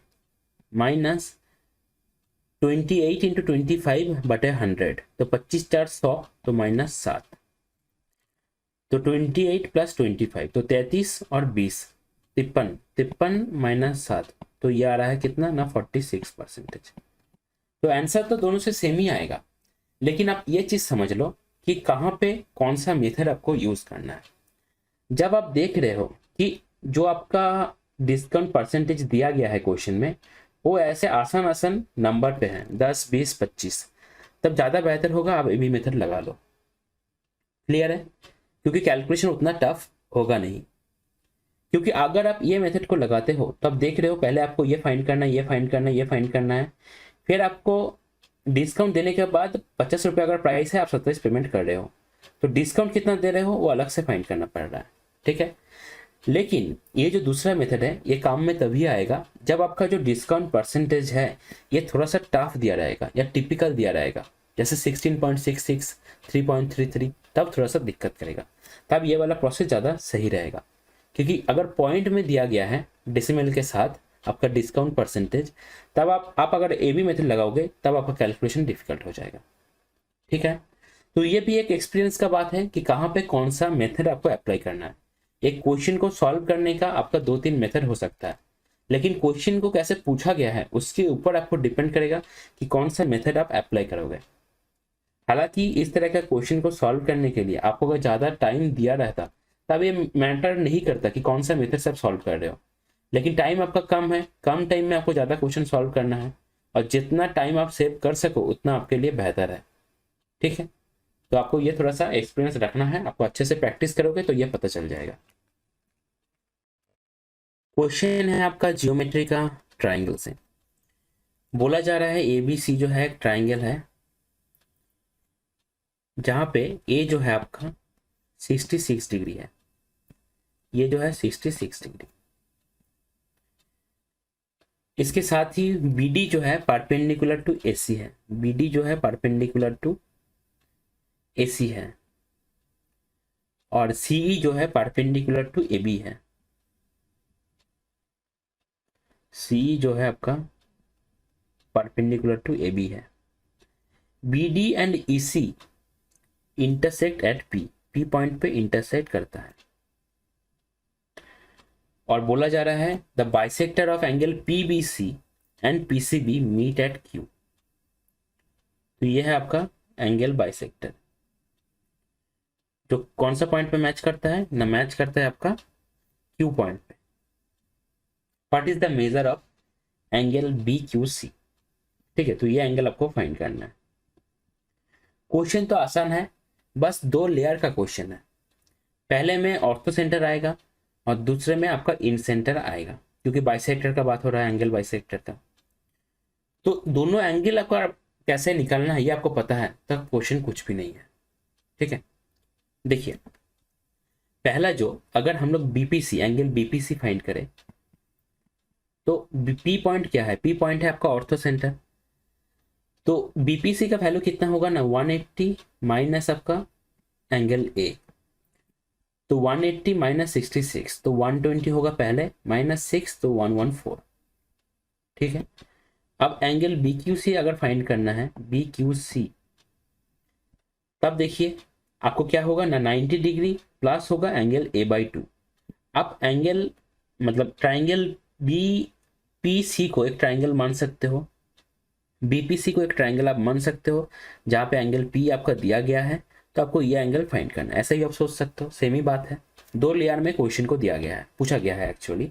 माइनस 28 इंटू 25/100, तो 25 4 100, तो -7, तो 28 प्लस 25, तो 33 और 20 53, 53 माइनस 7, तो ये आ रहा है कितना ना, 46%। तो आंसर तो दोनों से सेम ही आएगा, लेकिन आप ये चीज समझ लो कि कहाँ पे कौन सा मेथड आपको यूज करना है। जब आप देख रहे हो कि जो आपका डिस्काउंट परसेंटेज दिया गया है क्वेश्चन में वो ऐसे आसान आसान नंबर पे है, 10 20 25, तब ज्यादा बेहतर होगा आप ए बी मेथड लगा लो। क्लियर है, क्योंकि कैलकुलेशन उतना टफ होगा नहीं। क्योंकि अगर आप ये मेथड को लगाते हो तो आप देख रहे हो पहले आपको ये फाइंड करना है, ये फाइंड करना है, ये फाइंड करना है, फिर आपको डिस्काउंट देने के बाद 50 रुपये अगर प्राइस है, आप 27 पेमेंट कर रहे हो, तो डिस्काउंट कितना दे रहे हो वो अलग से फाइंड करना पड़ रहा है। ठीक है, लेकिन ये जो दूसरा मेथड है ये काम में तभी आएगा जब आपका जो डिस्काउंट परसेंटेज है ये थोड़ा सा टफ दिया रहेगा या टिपिकल दिया रहेगा, जैसे 16.66, 3.33, तब थोड़ा सा दिक्कत करेगा, तब ये वाला प्रोसेस ज़्यादा सही रहेगा। क्योंकि अगर पॉइंट में दिया गया है डेसिमल के साथ आपका डिस्काउंट परसेंटेज, तब आप अगर ए बी मेथड लगाओगे तब आपका कैलकुलेशन डिफिकल्ट हो जाएगा। ठीक है, तो ये भी एक एक्सपीरियंस का बात है कि कहाँ पे कौन सा मेथड आपको अप्लाई करना है। एक क्वेश्चन को सॉल्व करने का आपका 2-3 मेथड हो सकता है, लेकिन क्वेश्चन को कैसे पूछा गया है उसके ऊपर आपको डिपेंड करेगा कि कौन सा मेथड आप अप्लाई करोगे। हालांकि इस तरह का क्वेश्चन को सॉल्व करने के लिए आपको अगर ज़्यादा टाइम दिया रहता तब ये मैटर नहीं करता कि कौन सा मेथड से आप सॉल्व कर रहे हो, लेकिन टाइम आपका कम है, कम टाइम में आपको ज़्यादा क्वेश्चन सॉल्व करना है, और जितना टाइम आप सेव कर सको उतना आपके लिए बेहतर है। ठीक है, तो आपको ये थोड़ा सा एक्सपीरियंस रखना है, आपको अच्छे से प्रैक्टिस करोगे तो ये पता चल जाएगा। क्वेश्चन है आपका जियोमेट्री का ट्राइंगल से। बोला जा रहा है ABC जो है एक ट्राइंगल है जहां पे ए जो है आपका 66 डिग्री है, ये जो है 66 डिग्री। इसके साथ ही BD जो है परपेंडिकुलर टू AC है, BD जो है परपेंडिकुलर टू AC है, और CE जो है परपेंडिकुलर टू AB है। CE जो है आपका परपेंडिकुलर टू AB है। BD and EC intersect at P point पे इंटरसेक्ट करता है, और बोला जा रहा है the bisector of angle PBC and PCB meet at Q। तो ये है आपका एंगल बाइसेक्टर जो कौन सा पॉइंट पे मैच करता है ना, मैच करता है आपका Q पॉइंट पे। What is the measure of angle BQC। ठीक है, तो ये एंगल आपको फाइंड करना है। क्वेश्चन तो आसान है, बस 2 लेयर का क्वेश्चन है। पहले में ऑर्थो सेंटर आएगा और दूसरे में आपका इन सेंटर आएगा, क्योंकि बाइसेक्टर का बात हो रहा है, एंगल बाइसेक्टर का। तो दोनों एंगल आपका कैसे निकालना है ये आपको पता है, तब क्वेश्चन कुछ भी नहीं है। ठीक है, देखिए पहला जो अगर हम लोग BPC एंगल BPC फाइंड करें तो P पॉइंट क्या है, P पॉइंट है आपका ऑर्थो सेंटर। तो BPC का वैल्यू कितना होगा ना, 180 माइनस आपका एंगल A, तो 180 माइनस 66 तो 120 होगा पहले, माइनस 6 तो 114। ठीक है, अब एंगल BQC अगर फाइंड करना है, BQC, तब देखिए आपको क्या होगा ना, 90 डिग्री प्लस होगा एंगल A/2। आप एंगल मतलब ट्राइंगल BPC को एक ट्राइंगल मान सकते हो, BPC को एक ट्राइंगल आप मान सकते हो जहाँ पे एंगल P आपका दिया गया है, तो आपको ये एंगल फाइंड करना है। ऐसा ही आप सोच सकते हो, सेम ही बात है। 2 लेयर में क्वेश्चन को दिया गया है, पूछा गया है एक्चुअली।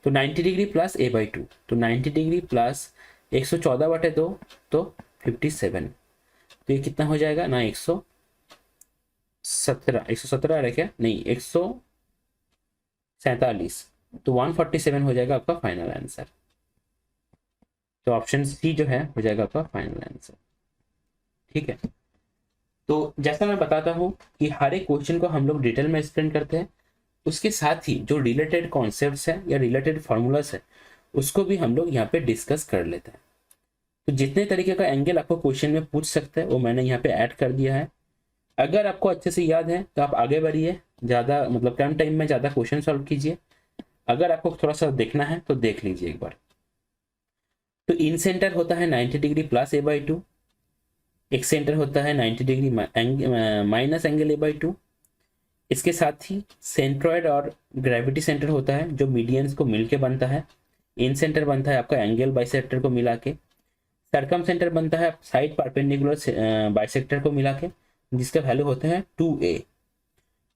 तो 90 डिग्री प्लस A/2, तो 90 डिग्री प्लस 114/2 तो 57। तो ये कितना हो जाएगा ना, 117 है क्या, नहीं 147, तो 147 हो जाएगा आपका फाइनल आंसर। तो ऑप्शन C जो है हो जाएगा आपका फाइनल आंसर। ठीक है, तो जैसा मैं बताता हूँ कि हर एक क्वेश्चन को हम लोग डिटेल में एक्सप्लेन करते हैं, उसके साथ ही जो रिलेटेड कॉन्सेप्ट्स है या रिलेटेड फॉर्मूलास है उसको भी हम लोग यहाँ पे डिस्कस कर लेते हैं। तो जितने तरीके का एंगल आपको क्वेश्चन में पूछ सकते हैं वो मैंने यहाँ पे ऐड कर दिया है। अगर आपको अच्छे से याद है तो आप आगे बढ़िए, ज़्यादा मतलब कम टाइम में ज़्यादा क्वेश्चन सॉल्व कीजिए। अगर आपको थोड़ा सा देखना है तो देख लीजिए एक बार। तो इन सेंटर होता है 90 डिग्री प्लस A/2, एक सेंटर होता है 90 डिग्री माइनस एंगल A/2। इसके साथ ही सेंट्रॉइड और ग्रेविटी सेंटर होता है जो मीडियंस को मिलके बनता है। इन सेंटर बनता है आपका एंगल बाइसेक्टर को मिला के। सरकम सेंटर बनता है साइड परपेंडिकुलर बाइसेक्टर को मिला के, जिसका वैल्यू होता है 2A।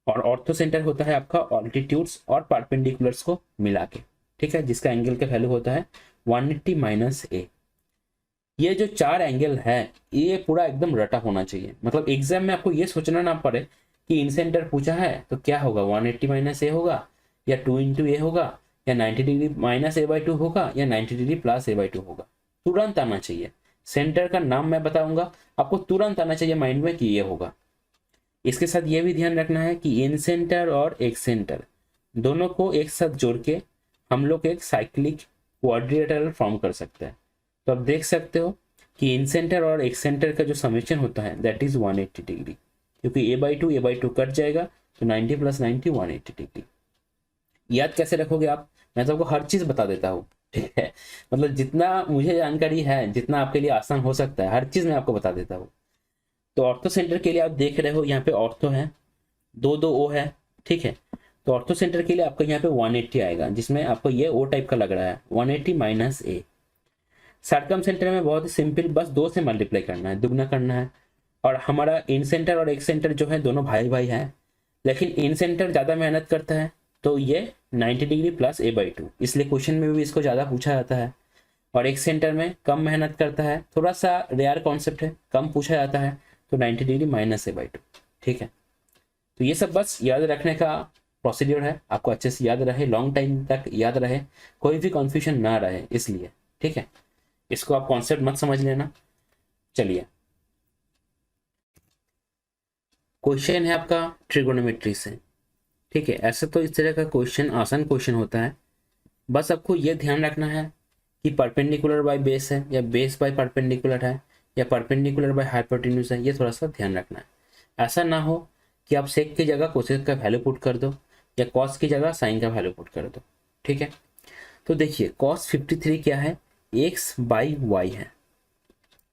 और ऑर्थो सेंटर होता है आपका ऑल्टीट्यूड्स और परपेंडिकुलर्स को मिला के, ठीक है, जिसका एंगल का वैल्यू होता है 180 माइनस A। ये जो 4 एंगल है ये पूरा एकदम रटा होना चाहिए, मतलब एग्जाम में आपको ये सोचना ना पड़े कि इन सेंटर पूछा है तो क्या होगा, 180 माइनस A होगा या 2 इंटू ए होगा, या 90 degree minus A by two होगा, या 90 degree plus A by two होगा। तुरंत आना चाहिए। सेंटर का नाम मैं बताऊंगा, आपको तुरंत आना चाहिए माइंड में कि ये होगा। इसके साथ ये भी ध्यान रखना है कि इन सेंटर और एक्स सेंटर दोनों को एक साथ जोड़ के हम लोग एक साइक्लिक क्वाड्रिलेटरल फॉर्म कर सकते हैं। तो आप देख सकते हो कि इन सेंटर और एक्स सेंटर का जो समेशन होता है दैट इज 180 डिग्री, क्योंकि ए बाई टू कट जाएगा तो 90 प्लस 90 180 डिग्री। याद कैसे रखोगे आप, मैं तो आपको हर चीज बता देता हूँ, ठीक है। मतलब जितना मुझे जानकारी है, जितना आपके लिए आसान हो सकता है, हर चीज मैं आपको बता देता हूँ। तो ऑर्थो सेंटर के लिए आप देख रहे हो यहाँ पे ऑर्थो है, दो दो ओ है, ठीक है। तो ऑर्थो सेंटर के लिए आपको यहाँ पे 180 आएगा, जिसमें आपको ये ओ टाइप का लग रहा है, 180 माइनस ए। सर्कम सेंटर में बहुत ही सिंपल, बस 2 से मल्टीप्लाई करना है, दुगना करना है। और हमारा इन सेंटर और एक्स सेंटर जो है दोनों भाई भाई हैं, लेकिन इन सेंटर ज़्यादा मेहनत करता है, तो ये 90 degree plus A by two, इसलिए क्वेश्चन में भी इसको ज़्यादा पूछा जाता है। और एक्स सेंटर में कम मेहनत करता है, थोड़ा सा रेयर कॉन्सेप्ट है, कम पूछा जाता है, तो 90 degree minus A by two, ठीक है। तो ये सब बस याद रखने का प्रोसीड्योर है, आपको अच्छे से याद रहे, लॉन्ग टाइम तक याद रहे, कोई भी कंफ्यूजन ना रहे, इसलिए, ठीक है। इसको आप कॉन्सेप्ट मत समझ लेना। चलिए, क्वेश्चन है आपका ट्रिगोनोमेट्री से, ठीक है। ऐसे तो इस तरह का क्वेश्चन आसान क्वेश्चन होता है, बस आपको ये ध्यान रखना है कि परपेंडिकुलर बाय बेस है, या बेस बाय परपेंडिकुलर है, या परपेंडिकुलर बाय हाइपोटेन्यूज है, ये थोड़ा सा ध्यान रखना है। ऐसा ना हो कि आप सेक की जगह कोसेक का वैल्यू पुट कर दो, या कॉस की जगह साइन का वैल्यू पुट कर दो, ठीक है। तो देखिए कॉस 53 क्या है, एक्स बाई वाई है।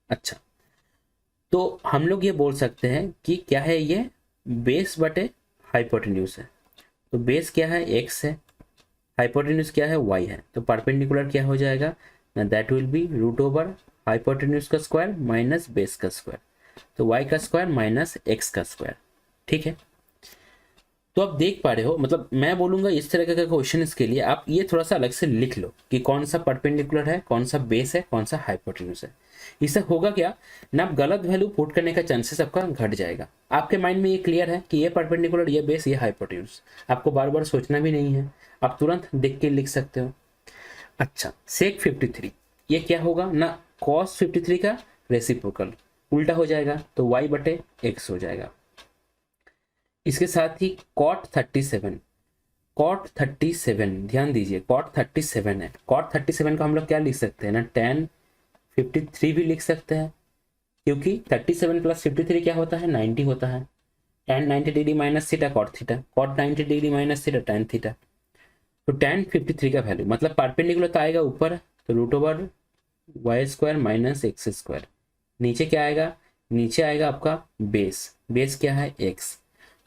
अच्छा, तो हम लोग ये बोल सकते हैं कि क्या है, ये बेस बटे हाइपोटेन्यूज है। तो बेस क्या है, एक्स है, हाइपोटेन्यूज क्या है, वाई है। तो परपेंडिकुलर क्या हो जाएगा ना, that will be root over hypotenuse का स्क्वायर माइनस बेस का स्क्वायर, तो वाई का स्क्वायर माइनस एक्स का स्क्वायर, ठीक है। तो आप देख पा रहे हो, मतलब मैं बोलूंगा इस तरह का क्वेश्चन के लिए आप ये थोड़ा सा अलग से लिख लो कि कौन सा परपेंडिकुलर है, कौन सा बेस है, कौन सा हाइपोटेन्यूज है। इससे होगा क्या ना, आप गलत वैल्यू पुट करने का चांसेस आपका घट जाएगा। आपके माइंड में ये क्लियर है कि ये परपेंडिकुलर, ये बेस, ये हाइपोटेन्यूज, आपको बार बार सोचना भी नहीं है, आप तुरंत देख के लिख सकते हो। अच्छा, सेक 53 ये क्या होगा ना, कॉस 53 का रेसिप्रोकल उल्टा हो जाएगा, तो वाई बटे एक्स हो जाएगा। इसके साथ ही कॉट 37, कॉट 37 ध्यान दीजिए, कॉट 37 है। कॉट 37 को हम लोग क्या लिख सकते हैं ना, tan 53 भी लिख सकते हैं, क्योंकि 37 प्लस 53 क्या होता है, 90 होता है। tan 90 degree minus theta cot theta, cot 90 degree minus theta tan theta. तो tan 53 का वैल्यू मतलब परपेंडिकुलर तो आएगा ऊपर, तो root over Y square minus X square. नीचे क्या आएगा, नीचे आएगा आपका बेस, बेस क्या है एक्स,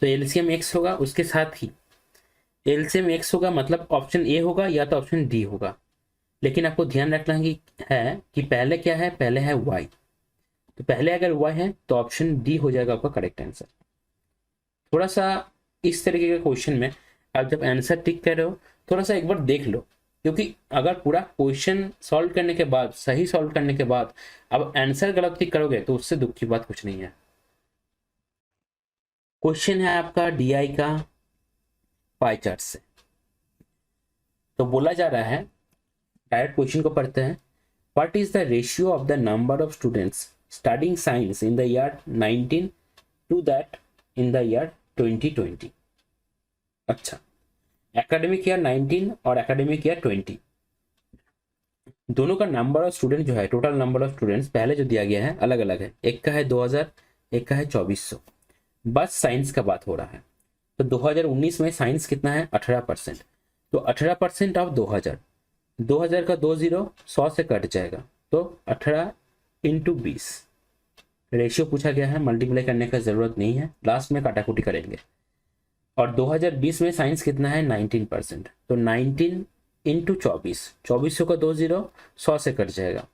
तो एलसीएम एक्स होगा। उसके साथ ही एलसीएम एक्स होगा, मतलब ऑप्शन ए होगा या तो ऑप्शन डी होगा। लेकिन आपको ध्यान रखना है कि पहले क्या है, पहले है वाई, तो पहले अगर वाई है तो ऑप्शन डी हो जाएगा आपका करेक्ट आंसर। थोड़ा सा इस तरीके के क्वेश्चन में आप जब आंसर टिक कर रहे हो, थोड़ा सा एक बार देख लो, क्योंकि अगर पूरा क्वेश्चन सॉल्व करने के बाद, सही सॉल्व करने के बाद अब आंसर गलत टिक करोगे तो उससे दुख की बात कुछ नहीं है। क्वेश्चन है आपका डीआई का पाई चार्ट से। तो बोला जा रहा है, डायरेक्ट क्वेश्चन को पढ़ते हैं, what is the ratio of the number of students studying science in the year 19 to that in the year 2020। अच्छा, एकेडमिक ईयर 19 और एकेडमिक ईयर 20 दोनों का नंबर ऑफ स्टूडेंट जो है, टोटल नंबर ऑफ स्टूडेंट्स पहले जो दिया गया है अलग अलग है, एक का है 2000, एक का है 2400। बस साइंस का बात हो रहा है। तो 2019 में साइंस कितना है, 18%। तो 18% ऑफ 2000, 2000 का 20 100 से कट जाएगा, तो 18 इंटू 20 रेशियो पूछा गया है, मल्टीप्लाई करने का जरूरत नहीं है, लास्ट में काटाकुटी करेंगे। और 2020 में साइंस कितना है 19%, तो 19 इंटू 24, 2400 का 20 100 से कट जाएगा,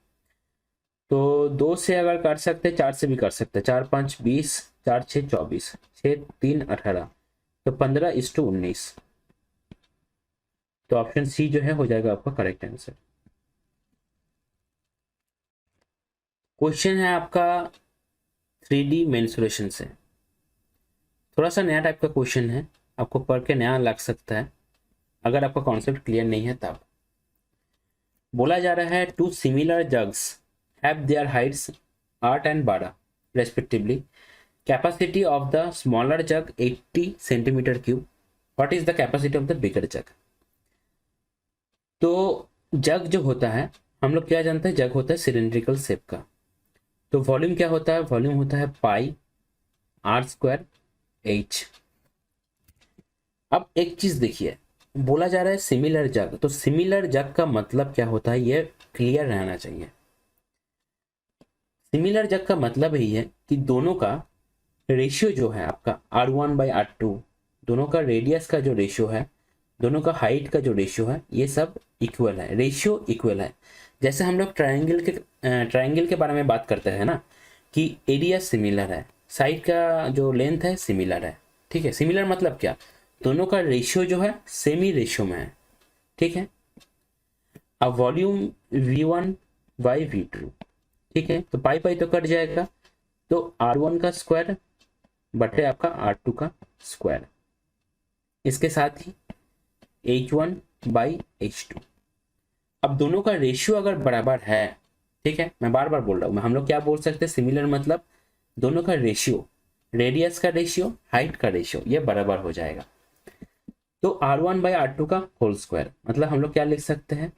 तो 2 से अगर काट सकते 4 से भी कर सकते, 4 5 20, 4 6 24, 6 3 18, तो 15:19। तो ऑप्शन सी जो है हो जाएगा आपका करेक्ट आंसर। क्वेश्चन है आपका 3D मेंसुरेशन से, थोड़ा सा नया टाइप का क्वेश्चन है, आपको पढ़ के नया लग सकता है। अगर आपका कॉन्सेप्ट क्लियर नहीं है तब। बोला जा रहा है two similar jugs have their heights 8 and 12 respectively, capacity of the smaller jug 80 centimetre cube, what is the capacity of the bigger jug. तो जग जो होता है, हम लोग क्या जानते हैं, जग होता है सिलेंड्रिकल शेप का। तो वॉल्यूम क्या होता है, वॉल्यूम होता है पाई आर स्क्वायर एच। अब एक चीज देखिए, बोला जा रहा है सिमिलर जग, तो सिमिलर जग का मतलब क्या होता है ये क्लियर रहना चाहिए। सिमिलर जग का मतलब यही है कि दोनों का रेशियो जो है आपका R1/R2, दोनों का रेडियस का जो रेशियो है, दोनों का हाइट का जो रेशियो है, ये सब इक्वल है, रेशियो इक्वल है। जैसे हम लोग ट्रायंगल के बारे में बात करते हैं ना, कि एरिया सिमिलर है, साइड का जो लेंथ है सिमिलर है। ठीक है, सिमिलर मतलब क्या, दोनों का रेशियो जो है सेम ही रेशियो में है। ठीक है, अब वॉल्यूम V1/V2, ठीक है, तो पाई पाई तो कट जाएगा, तो R1 का स्क्वायर बटे आपका R2 का स्क्वायर, इसके साथ ही H1/H2। अब दोनों का रेशियो अगर बराबर है, ठीक है, मैं बार बार बोल रहा हूँ, हम लोग क्या बोल सकते हैं, सिमिलर मतलब दोनों का रेशियो, रेडियस का रेशियो, हाइट का रेशियो, ये बराबर हो जाएगा। तो R1/R2 का होल स्क्वायर, मतलब हम लोग क्या लिख सकते हैं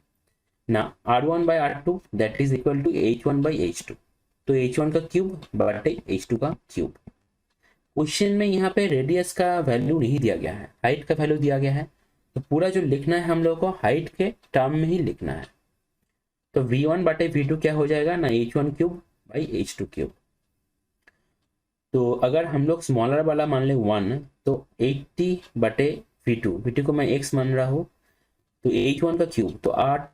ना, R1/R2 that is equal to H1/H2, तो H1 का क्यूब बटे H2 का क्यूब। क्वेश्चन में यहाँ पे रेडियस का वैल्यू नहीं दिया गया है, हाइट का वैल्यू दिया गया है, तो पूरा जो लिखना है हम लोग को हाइट के टर्म में ही लिखना है। तो V1/V2 क्या हो जाएगा ना, H1³/H2³। तो अगर हम लोग स्मॉलर वाला मान ले 1, तो 80/V2, V2 को मैं x मान रहा हूँ, तो H1 का क्यूब तो 8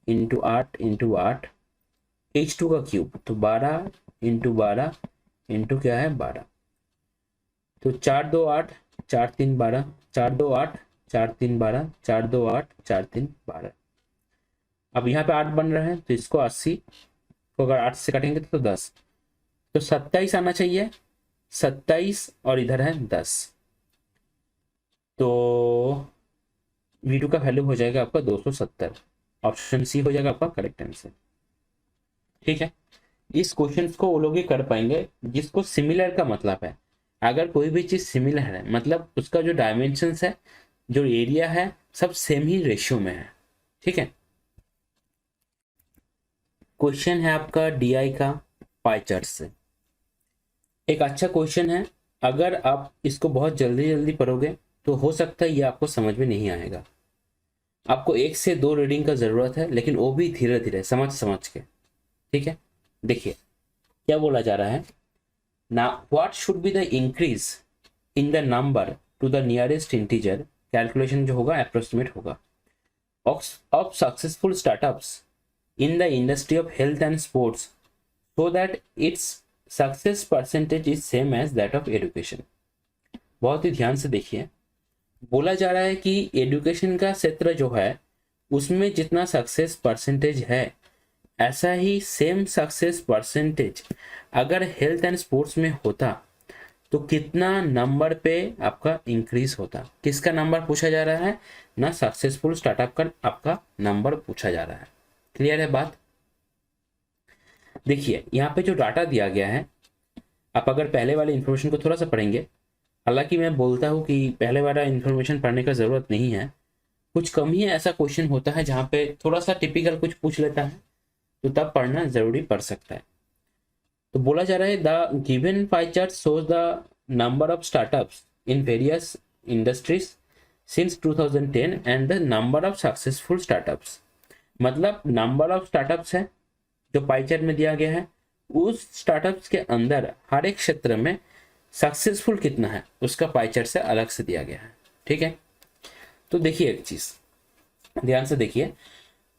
× 8 × 8, H2 का क्यूब तो 12 × 12 × क्या है 12, तो 4 2 8 4 3 12, 4 2 8 4 3 12, 4 2 8 4 3 12। अब यहाँ पे 8 बन रहा है, तो इसको 80 को अगर 8 से काटेंगे तो 10, तो 27 आना चाहिए, 27 और इधर है 10, तो V2 का वैल्यू हो जाएगा आपका 270। ऑप्शन सी हो जाएगा आपका करेक्ट आंसर। ठीक है, इस क्वेश्चन को वो लोग ही कर पाएंगे जिसको सिमिलर का मतलब है। अगर कोई भी चीज सिमिलर है मतलब उसका जो डायमेंशंस है, जो एरिया है, सब सेम ही रेशियो में है। ठीक है, क्वेश्चन है आपका DI का पाई चार्ट से। एक अच्छा क्वेश्चन है, अगर आप इसको बहुत जल्दी जल्दी पढ़ोगे तो हो सकता है ये आपको समझ में नहीं आएगा। आपको 1 से 2 रीडिंग का जरूरत है, लेकिन वो भी धीरे धीरे समझ समझ के। ठीक है, देखिए क्या बोला जा रहा है ना, what should be the increase in the number two the nearest integer, calculation जो होगा अप्रोक्सीमेट होगा, of successful startups in the industry of health and sports so that its success percentage is same as that of education। बहुत ही ध्यान से देखिए, बोला जा रहा है कि एजुकेशन का क्षेत्र जो है उसमें जितना सक्सेस परसेंटेज है, ऐसा ही सेम सक्सेस परसेंटेज अगर हेल्थ एंड स्पोर्ट्स में होता तो कितना नंबर पे आपका इंक्रीज होता। किसका नंबर पूछा जा रहा है ना, सक्सेसफुल स्टार्टअप का आपका नंबर पूछा जा रहा है। क्लियर है बात। देखिए यहाँ पे जो डाटा दिया गया है, आप अगर पहले वाले इंफॉर्मेशन को थोड़ा सा पढ़ेंगे, हालांकि मैं बोलता हूँ कि पहले वाला इंफॉर्मेशन पढ़ने का ज़रूरत नहीं है, कुछ कम ही ऐसा क्वेश्चन होता है जहाँ पे थोड़ा सा टिपिकल कुछ पूछ लेता है, तो तब पढ़ना जरूरी पड़ सकता है। तो बोला जा रहा है the given pie chart shows the number of startups in various industries since 2010 and the number of successful startups. मतलब नंबर ऑफ स्टार्टअप्स है जो पाई चार्ट में दिया गया है, उस स्टार्टअप्स के अंदर हर एक क्षेत्र में सक्सेसफुल कितना है उसका पाई चार्ट से अलग से दिया गया है। ठीक है, तो देखिए एक चीज ध्यान से देखिए,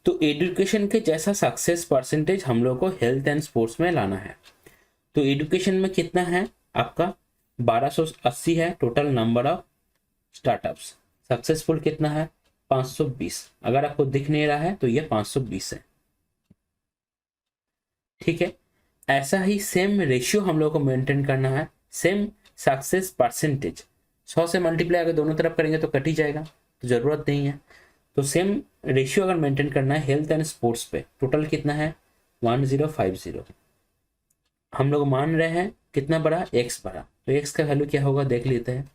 तो एजुकेशन के जैसा सक्सेस परसेंटेज हम लोग को हेल्थ एंड स्पोर्ट्स में लाना है। तो एजुकेशन में कितना है आपका 1280 है total number of startups, successful कितना है 520। अगर आपको दिख नहीं रहा है तो ये 520 है। ठीक है, ऐसा ही सेम रेशियो हम लोग को मेंटेन करना है, सेम सक्सेस परसेंटेज। 100 से मल्टीप्लाई अगर दोनों तरफ करेंगे तो कट ही जाएगा, तो जरूरत नहीं है। तो सेम रेशियो अगर मेंटेन करना है हेल्थ एंड स्पोर्ट्स पे, टोटल कितना है 1050। हम लोग मान रहे हैं कितना बड़ा, x बड़ा, तो x का वैल्यू क्या होगा देख लेते हैं।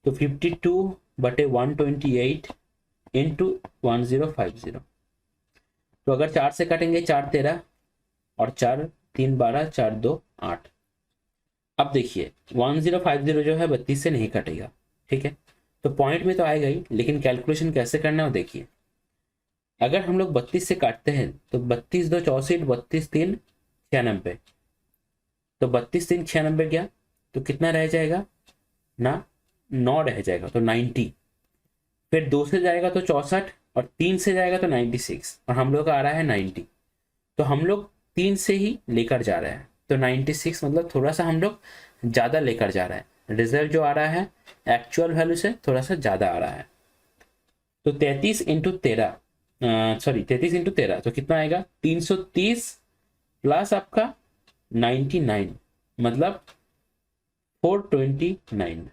तो 52/128 इंटू 1050। तो अगर 4 से काटेंगे 4 13 और 4 3 12, 4 2 8। अब देखिए 1050 जो है 32 से नहीं कटेगा, ठीक है, तो पॉइंट में तो आएगा ही, लेकिन कैलकुलेशन कैसे करना है वो देखिए। अगर हम लोग 32 से काटते हैं तो 32 2 64, 32 3 96, तो 32 3 96 गया तो कितना रह जाएगा ना, 9 रह जाएगा, तो 90। फिर 2 से जाएगा तो 64 और 3 से जाएगा तो 96, और हम लोग का आ रहा है 90, तो हम लोग 3 से ही लेकर जा रहे हैं, तो 96 मतलब थोड़ा सा हम लोग ज़्यादा लेकर जा रहे हैं। रिजल्ट जो आ रहा है एक्चुअल वैल्यू से थोड़ा सा ज़्यादा आ रहा है। तो 33 इंटू 13, सॉरी 33 इंटू 13 तो कितना आएगा 330 प्लस आपका 99 मतलब 429।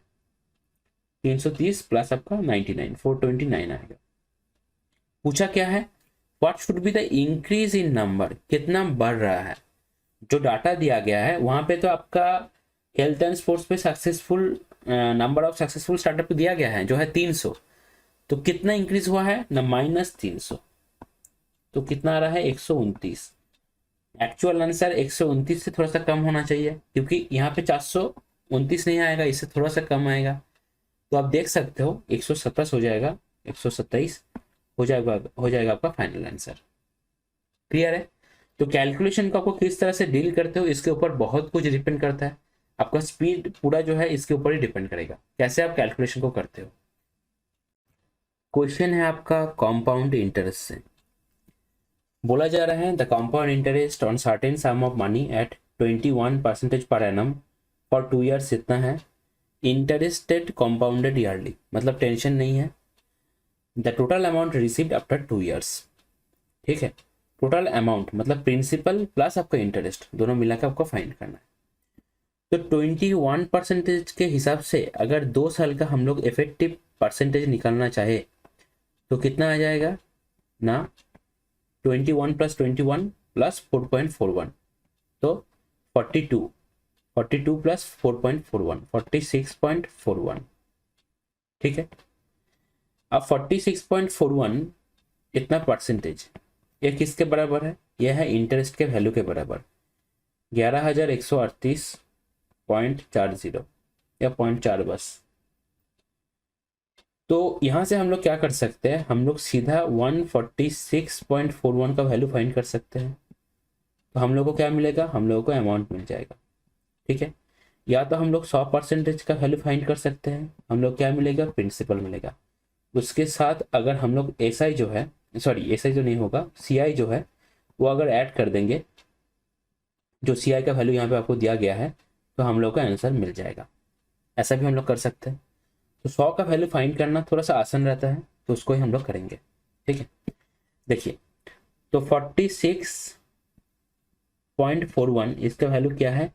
330 प्लस आपका 99 429 आएगा। पूछा क्या है, what should be the increase in number, कितना बढ़ रहा है। जो डाटा दिया गया है वहां पे तो आपका हेल्थ एंड स्पोर्ट्स पे successful number of successful startup दिया गया है जो है 300, तो कितना इंक्रीज हुआ है ना -300, तो कितना आ रहा है 129। एक्चुअल आंसर 129 से थोड़ा सा कम होना चाहिए, क्योंकि यहाँ पे 429 नहीं आएगा, इससे थोड़ा सा कम आएगा। तो आप देख सकते हो 127 हो जाएगा, 127 हो जाएगा आपका फाइनल आंसर। क्लियर है। तो कैलकुलेशन को आपको किस तरह से डील करते हो इसके ऊपर बहुत कुछ डिपेंड करता है। आपका स्पीड पूरा जो है इसके ऊपर ही डिपेंड करेगा कैसे आप कैलकुलेशन को करते हो। क्वेश्चन है आपका कंपाउंड इंटरेस्ट से। बोला जा रहा है the compound interest on certain some of money at 21% per annum for 2 years इतना है। इंटरेस्टेड कंपाउंडेड ईयरली, मतलब टेंशन नहीं है। The total amount received after 2 years, ठीक है, टोटल अमाउंट मतलब प्रिंसिपल प्लस आपका इंटरेस्ट दोनों मिलाकर आपको फाइंड करना है। तो 21% के हिसाब से अगर 2 साल का हम लोग इफेक्टिव परसेंटेज निकालना चाहे तो कितना आ जाएगा ना, 21 + 21 + 4.41, तो 42 + 4.41 46.41, ठीक है। अब 46.41 इतना परसेंटेज ये किसके बराबर है, यह है इंटरेस्ट के वैल्यू के बराबर 11,138.40 या 0.4 बस। तो यहां से हम लोग क्या कर सकते हैं, हम लोग सीधा 146.41 का वैल्यू फाइंड कर सकते हैं। तो हम लोग को क्या मिलेगा, हम लोगों को अमाउंट मिल जाएगा, ठीक है। या तो हम लोग 100% का वैल्यू फाइंड कर सकते हैं, हम लोग क्या मिलेगा, प्रिंसिपल मिलेगा। उसके साथ अगर हम लोग SI जो है, सॉरी SI जो नहीं होगा, CI जो है वो अगर ऐड कर देंगे, जो CI का वैल्यू यहाँ पे आपको दिया गया है, तो हम लोग का आंसर मिल जाएगा। ऐसा भी हम लोग कर सकते हैं। तो 100 का वैल्यू फाइंड करना थोड़ा सा आसान रहता है, तो उसको ही हम लोग करेंगे, ठीक है। देखिए तो 46.41 इसका वैल्यू क्या है,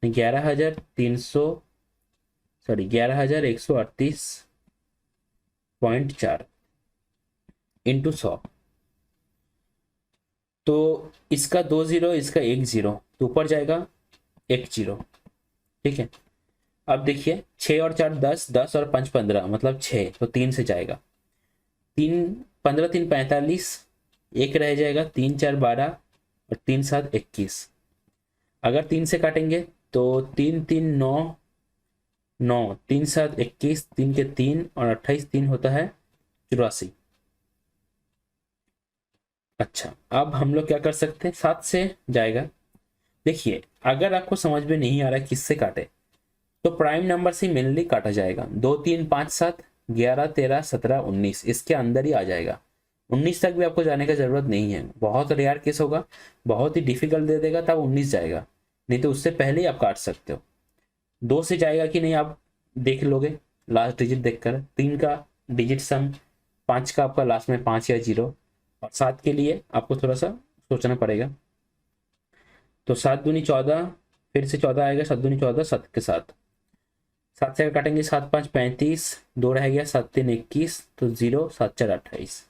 11,138.4 इंटू 100। तो इसका 2 0, इसका 1 0, तो ऊपर जाएगा 1 0, ठीक है। अब देखिए 6 और 4 10, 10 और 5 15 मतलब 6, तो 3 से जाएगा, 3 15 3 45, 1 रह जाएगा, 3 4 12 और 3 7 21। अगर 3 से काटेंगे तो 3 3 9 9, 3 7 21, 3 के 3 और 28, 3 होता है 84। अच्छा अब हम लोग क्या कर सकते हैं, 7 से जाएगा। देखिए अगर आपको समझ में नहीं आ रहा है किससे काटे, तो प्राइम नंबर से मेनली काटा जाएगा। 2 3 5 7 11 13 17 19 इसके अंदर ही आ जाएगा। 19 तक भी आपको जाने का जरूरत नहीं है, बहुत रेयर केस होगा, बहुत ही डिफिकल्ट दे देगा तब 19 जाएगा, नहीं तो उससे पहले ही आप काट सकते हो। 2 से जाएगा कि नहीं आप देख लोगे लास्ट डिजिट देखकर, 3 का डिजिट सम, 5 का आपका लास्ट में 5 या 0, और 7 के लिए आपको थोड़ा सा सोचना पड़ेगा। तो 7 दूनी 14, फिर से 14 आएगा, 7 दूनी 14, 7 के साथ 7 से काटेंगे 7 5 35, 2 रह गया 7 3 21, तो 0 7 4 28।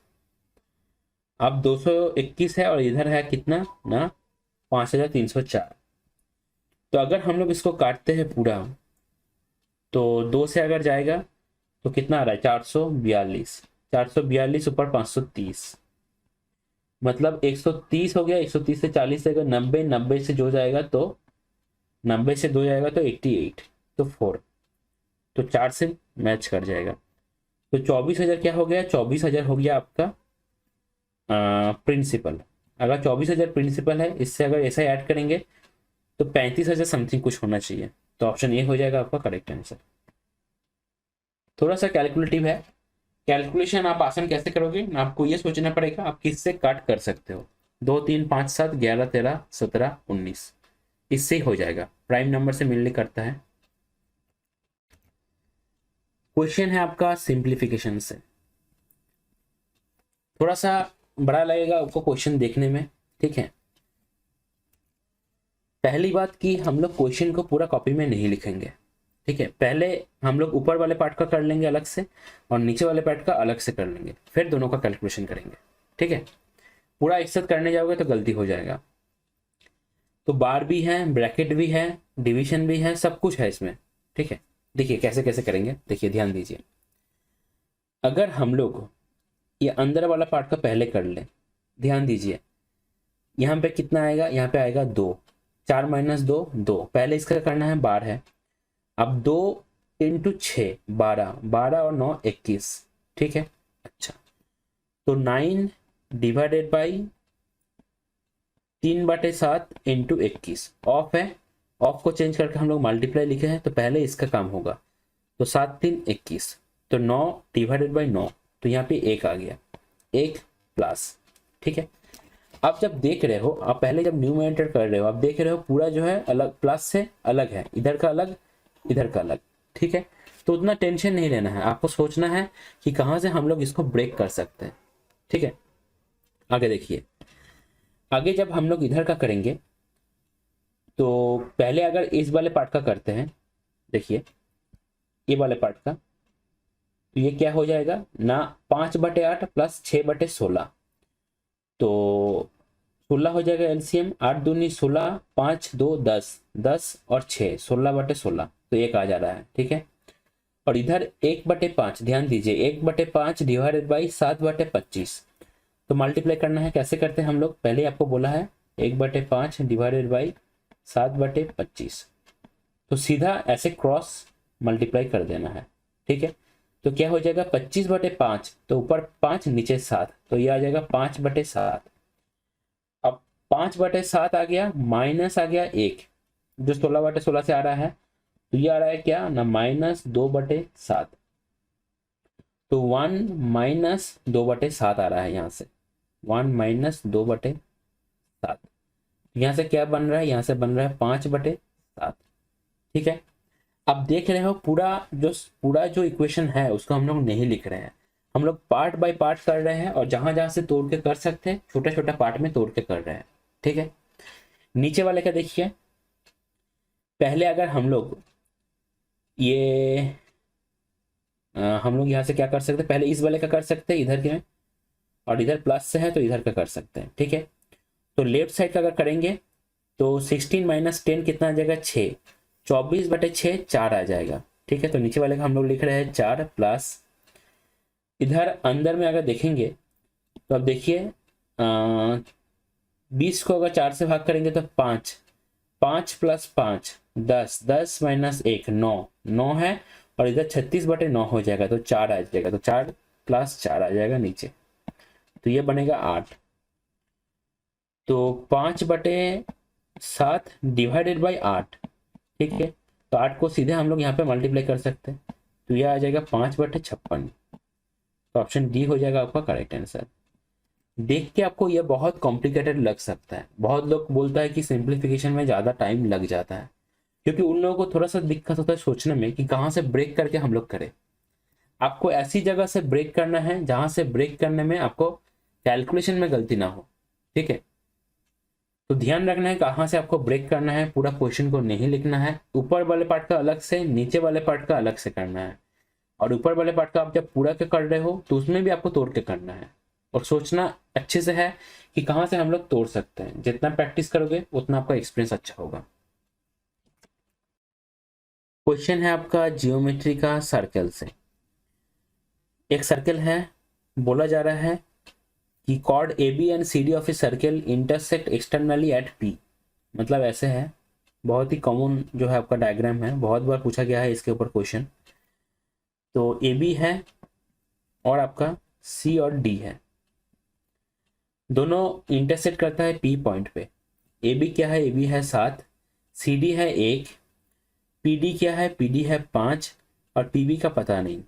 अब 221 है और इधर है कितना ना 5304। तो अगर हम लोग इसको काटते हैं पूरा, तो 2 से अगर जाएगा तो कितना आ रहा है 442, 442 ऊपर 530, मतलब 130 हो गया। 130 से 40 से अगर 90, 90 से जो जाएगा तो 90 से 2 जाएगा तो 88, तो 4, तो 4 से मैच कर जाएगा। तो 24,000 क्या हो गया, 24,000 हो गया आपका प्रिंसिपल। अगर 24,000 प्रिंसिपल है, इससे अगर ऐसा ऐड करेंगे तो 35,000 समथिंग कुछ होना चाहिए। तो ऑप्शन ए हो जाएगा आपका करेक्ट आंसर। थोड़ा सा कैलकुलेटिव है, कैलकुलेशन आप आसान कैसे करोगे ना, आपको ये सोचना पड़ेगा आप किससे काट कर सकते हो। 2 3 5 7 11 13 17 19, इससे ही हो जाएगा, प्राइम नंबर से मिलने करता है। क्वेश्चन है आपका सिंप्लीफिकेशन से, थोड़ा सा बड़ा लगेगा आपको क्वेश्चन देखने में, ठीक है। पहली बात कि हम लोग क्वेश्चन को पूरा कॉपी में नहीं लिखेंगे, ठीक है। पहले हम लोग ऊपर वाले पार्ट का कर लेंगे अलग से और नीचे वाले पार्ट का अलग से कर लेंगे, फिर दोनों का कैलकुलेशन करेंगे, ठीक है। पूरा एक साथ करने जाओगे तो गलती हो जाएगा। तो बार भी है, ब्रैकेट भी है, डिवीजन भी है, सब कुछ है इसमें, ठीक है। देखिए कैसे कैसे करेंगे, देखिए ध्यान दीजिए। अगर हम लोग ये अंदर वाला पार्ट का पहले कर ले, ध्यान दीजिए, यहाँ पे कितना आएगा, यहाँ पे आएगा 2, 4 माइनस 2 2, पहले इसका करना है बार है। अब 2 इंटू 6 12, 12 और 9 21, ठीक है। अच्छा, तो 9 डिवाइडेड बाई 3/7 इंटू 21, ऑफ है, ऑफ को चेंज करके हम लोग मल्टीप्लाई लिखे हैं, तो पहले इसका काम होगा। तो 7 3 21, तो 9 डिवाइडेड बाई 9, तो यहाँ पे 1 आ गया, 1 प्लस, ठीक है। आप जब देख रहे हो, आप पहले जब न्यूमरेटर कर रहे हो, आप देख रहे हो पूरा जो है अलग, प्लस से अलग है, इधर का अलग इधर का अलग, ठीक है। तो उतना टेंशन नहीं लेना है, आपको सोचना है कि कहाँ से हम लोग इसको ब्रेक कर सकते हैं, ठीक है। आगे देखिए, आगे जब हम लोग इधर का करेंगे, तो पहले अगर इस वाले पार्ट का करते हैं, देखिए ये वाले पार्ट का, तो ये क्या हो जाएगा ना 5/8 प्लस 6/16, तो 16 हो जाएगा एलसीएम, 8 दूनी 16, 5 2 10, 10 और 6 16/16, तो 1 आ जा रहा है, ठीक है। और इधर 1/5, ध्यान दीजिए 1/5 डिवाइडेड बाई 7/25, तो मल्टीप्लाई करना है, कैसे करते हैं हम लोग, पहले आपको बोला है 1/5 डिवाइडेड बाई 7/25, तो सीधा ऐसे क्रॉस मल्टीप्लाई कर देना है, ठीक है। तो क्या हो जाएगा 25/5, तो ऊपर 5 नीचे 7, तो ये आ जाएगा 5/7। अब 5/7 आ गया, माइनस आ गया 1, जो 16/16 से आ रहा है, तो ये आ रहा है क्या ना -2/7, तो 1 माइनस 2/7 आ रहा है, यहाँ से 1 माइनस 2/7, यहाँ से क्या बन रहा है, यहाँ से बन रहा है 5/7, ठीक है। अब देख रहे हो पूरा जो इक्वेशन है उसको हम लोग नहीं लिख रहे हैं, हम लोग पार्ट बाय पार्ट कर रहे हैं, और जहां जहां से तोड़ के कर सकते हैं छोटा छोटा पार्ट में तोड़ के कर रहे हैं, ठीक है। नीचे वाले का देखिए, पहले अगर हम लोग ये हम लोग यहाँ से क्या कर सकते हैं, पहले इस वाले का कर सकते हैं इधर के, और इधर प्लस से है तो इधर का कर सकते हैं, ठीक है। तो लेफ्ट साइड का अगर करेंगे तो 16 माइनस 10 कितना आ जाएगा 6, 24/6 4 आ जाएगा, ठीक है। तो नीचे वाले का हम लोग लिख रहे हैं 4 प्लस, इधर अंदर में अगर देखेंगे तो अब देखिए 20 को अगर 4 से भाग करेंगे तो 5, 5 प्लस 5 10, 10 माइनस 1 9, 9 है, और इधर 36/9 हो जाएगा, तो 4 आ जाएगा, तो 4 प्लस 4 आ जाएगा नीचे, तो ये बनेगा 8। तो 5/7 डिवाइडेड बाई 8, ठीक है। तो 8 को सीधे हम लोग यहाँ पे मल्टीप्लाई कर सकते हैं, तो यह आ जाएगा 5/56, तो ऑप्शन डी हो जाएगा आपका करेक्ट आंसर। देख के आपको यह बहुत कॉम्प्लिकेटेड लग सकता है, बहुत लोग बोलता है कि सिंप्लीफिकेशन में ज़्यादा टाइम लग जाता है, क्योंकि उन लोगों को थोड़ा सा दिक्कत होता है सोचने में कि कहाँ से ब्रेक करके हम लोग करें। आपको ऐसी जगह से ब्रेक करना है जहाँ से ब्रेक करने में आपको कैलकुलेशन में गलती ना हो, ठीक है। तो ध्यान रखना है कहाँ से आपको ब्रेक करना है, पूरा क्वेश्चन को नहीं लिखना है, ऊपर वाले पार्ट का अलग से, नीचे वाले पार्ट का अलग से करना है। और ऊपर वाले पार्ट का आप जब पूरा के कर रहे हो तो उसमें भी आपको तोड़ के करना है, और सोचना अच्छे से है कि कहाँ से हम लोग तोड़ सकते हैं। जितना प्रैक्टिस करोगे उतना आपका एक्सपीरियंस अच्छा होगा। क्वेश्चन है आपका जियोमेट्री का सर्कल से। एक सर्कल है, बोला जा रहा है कि chord A B and C D of a circle intersect externally at P. मतलब ऐसे है, बहुत ही कॉमन जो है आपका डायग्राम है, बहुत बार पूछा गया है इसके ऊपर क्वेश्चन। तो ए बी है और आपका सी और डी है, दोनों इंटरसेक्ट करता है पी पॉइंट पे। ए बी क्या है, ए बी है 7, सी डी है 1, पी डी क्या है, पी डी है 5 और पी बी का पता नहीं।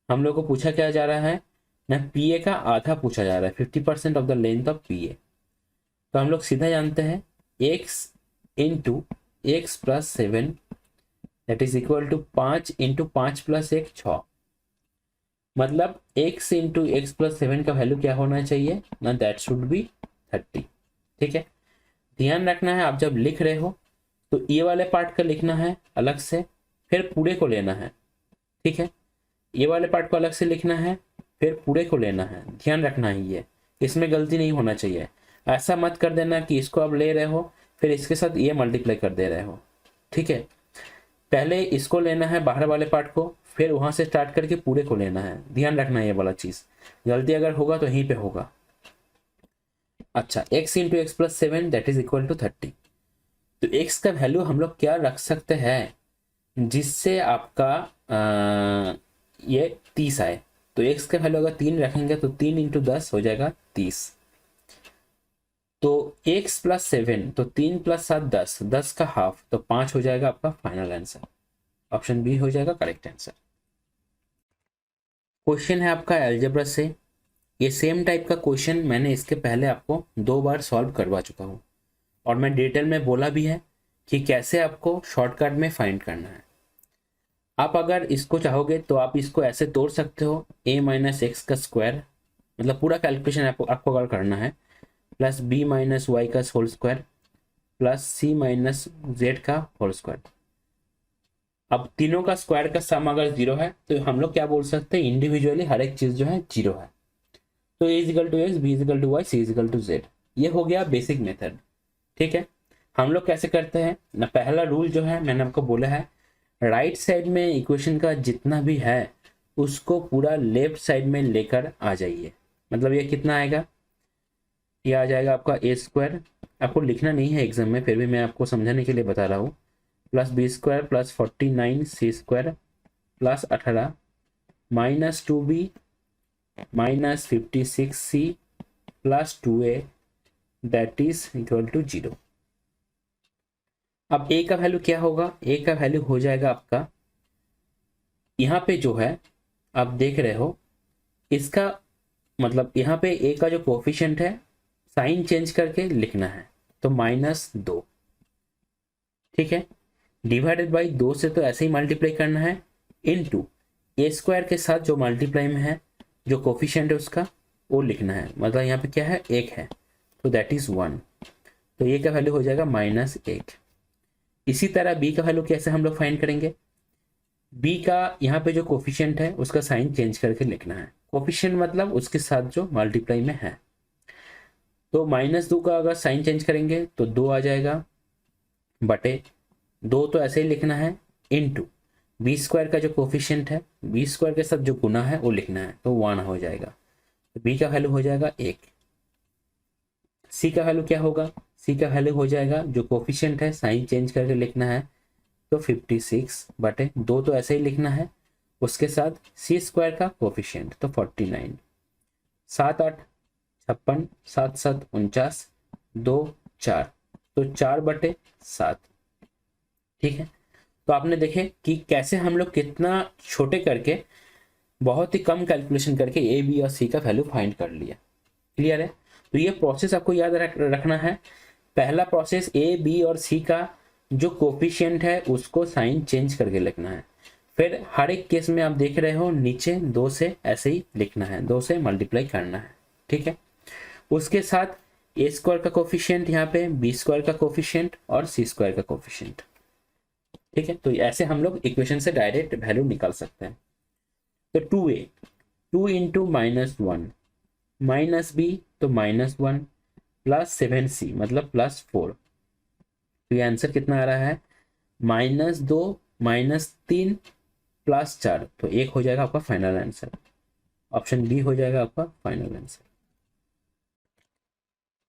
हम लोग को पूछा क्या जा रहा है ना, पी ए का आधा पूछा जा रहा है, 50% of the length of P A. तो हम लोग सीधा जानते हैं x into X plus 7 that is equal to 5 into 5 plus 1 6। मतलब x इंटू एक्स प्लस 7 का वैल्यू क्या होना चाहिए ना, दैट शुड बी 30। ठीक है, ध्यान रखना है आप जब लिख रहे हो तो ये वाले पार्ट का लिखना है अलग से, फिर पूरे को लेना है। ठीक है, ये वाले पार्ट को अलग से लिखना है, फिर पूरे को लेना है। ध्यान रखना है ये, इसमें गलती नहीं होना चाहिए। ऐसा मत कर देना कि इसको आप ले रहे हो फिर इसके साथ ये मल्टीप्लाई कर दे रहे हो। ठीक है, पहले इसको लेना है बाहर वाले पार्ट को, फिर वहां से स्टार्ट करके पूरे को लेना है। ध्यान रखना है ये वाला चीज, गलती अगर होगा तो यहीं पे होगा। अच्छा, x into X plus 7 that is equal to 30। तो x का वैल्यू हम लोग क्या रख सकते हैं जिससे आपका ये 30 आए। तो x का वैल्यू अगर 3 रखेंगे तो 3 इंटू 10 हो जाएगा 30। तो x प्लस 7 तो 3 प्लस 7 10, 10 का हाफ तो 5 हो जाएगा आपका फाइनल आंसर। ऑप्शन बी हो जाएगा करेक्ट आंसर। क्वेश्चन है आपका अलजेब्रा से। ये सेम टाइप का क्वेश्चन मैंने इसके पहले आपको 2 बार सॉल्व करवा चुका हूँ, और मैं डिटेल में बोला भी है कि कैसे आपको शॉर्टकट में फाइंड करना है। आप अगर इसको चाहोगे तो आप इसको ऐसे तोड़ सकते हो, a माइनस एक्स का स्क्वायर, मतलब पूरा कैलकुलेशन आपको अगर करना है, प्लस b माइनस वाई का whole square plus c minus Z का होल स्क्वायर। अब तीनों का स्क्वायर का सम अगर 0 है तो हम लोग क्या बोल सकते हैं, इंडिविजुअली हर एक चीज जो है 0 है। तो a equal to X, b equal to Y, c equal to Z. ये हो गया बेसिक मेथड। ठीक है, हम लोग कैसे करते हैं ना, पहला रूल जो है मैंने आपको बोला है, राइट साइड में इक्वेशन का जितना भी है उसको पूरा लेफ्ट साइड में लेकर आ जाइए। मतलब ये कितना आएगा, ये आ जाएगा आपका ए स्क्वायर, आपको लिखना नहीं है एग्जाम में, फिर भी मैं आपको समझाने के लिए बता रहा हूँ, plus B square plus 49 C square plus 18 minus 2b minus 56 C plus 2a that is equal to 0। अब a का वैल्यू क्या होगा, a का वैल्यू हो जाएगा आपका, यहाँ पे जो है आप देख रहे हो इसका मतलब यहाँ पे a का जो कोफिशिएंट है साइन चेंज करके लिखना है, तो -2। ठीक है, डिवाइडेड बाई 2 से तो ऐसे ही मल्टीप्लाई करना है, इनटू ए स्क्वायर के साथ जो मल्टीप्लाई में है जो कोफिशिएंट है उसका वो लिखना है। मतलब यहाँ पे क्या है, 1 है तो दैट इज 1, तो ये का वैल्यू हो जाएगा -1। इसी तरह b का वैल्यू कैसे हम लोग फाइंड करेंगे, b का यहाँ पे जो कोफिशिएंट है उसका साइन चेंज करके लिखना है। कोफिशिएंट मतलब उसके साथ जो मल्टीप्लाई में है, तो -2 का अगर साइन चेंज करेंगे तो 2 आ जाएगा, बटे 2 तो ऐसे ही लिखना है, इनटू बी स्क्वायर का जो कोफिशिएंट है बी स्क्वायर के साथ जो गुना है वो लिखना है, तो 1 हो जाएगा। तो b का वैल्यू हो जाएगा 1। c का वैल्यू क्या होगा, c का वैल्यू हो जाएगा जो कोफिशिएंट है साइन चेंज करके लिखना है, तो 56 बटे 2 तो ऐसे ही लिखना है, उसके साथ सी स्क्वायर का कोफिशिएंट तो 49, 7 8 56, 7 7 49, 2 4 तो 4 बटे 7। ठीक है, तो आपने देखे कि कैसे हम लोग कितना छोटे करके बहुत ही कम कैलकुलेशन करके ए बी और सी का वैल्यू फाइंड कर लिया। क्लियर है, तो ये प्रोसेस आपको याद रखना है। पहला प्रोसेस ए बी और सी का जो कोफिशिएंट है उसको साइन चेंज करके लिखना है, फिर हर एक केस में आप देख रहे हो नीचे 2 से ऐसे ही लिखना है, 2 से मल्टीप्लाई करना है। ठीक है, उसके साथ ए स्क्वायर का कोफिशिएंट यहाँ पे, बी स्क्वायर का कोफिशिएंट और सी स्क्वायर का कोफिशिएंट। ठीक है, तो ऐसे हम लोग इक्वेशन से डायरेक्ट वैल्यू निकाल सकते हैं। तो 2a 2 इंटू -1 माइनस बी तो -1 प्लस 7c मतलब +4। तो ये आंसर कितना आ रहा है, -2 -3 +4, तो 1 हो जाएगा आपका फाइनल आंसर। ऑप्शन बी हो जाएगा आपका फाइनल आंसर।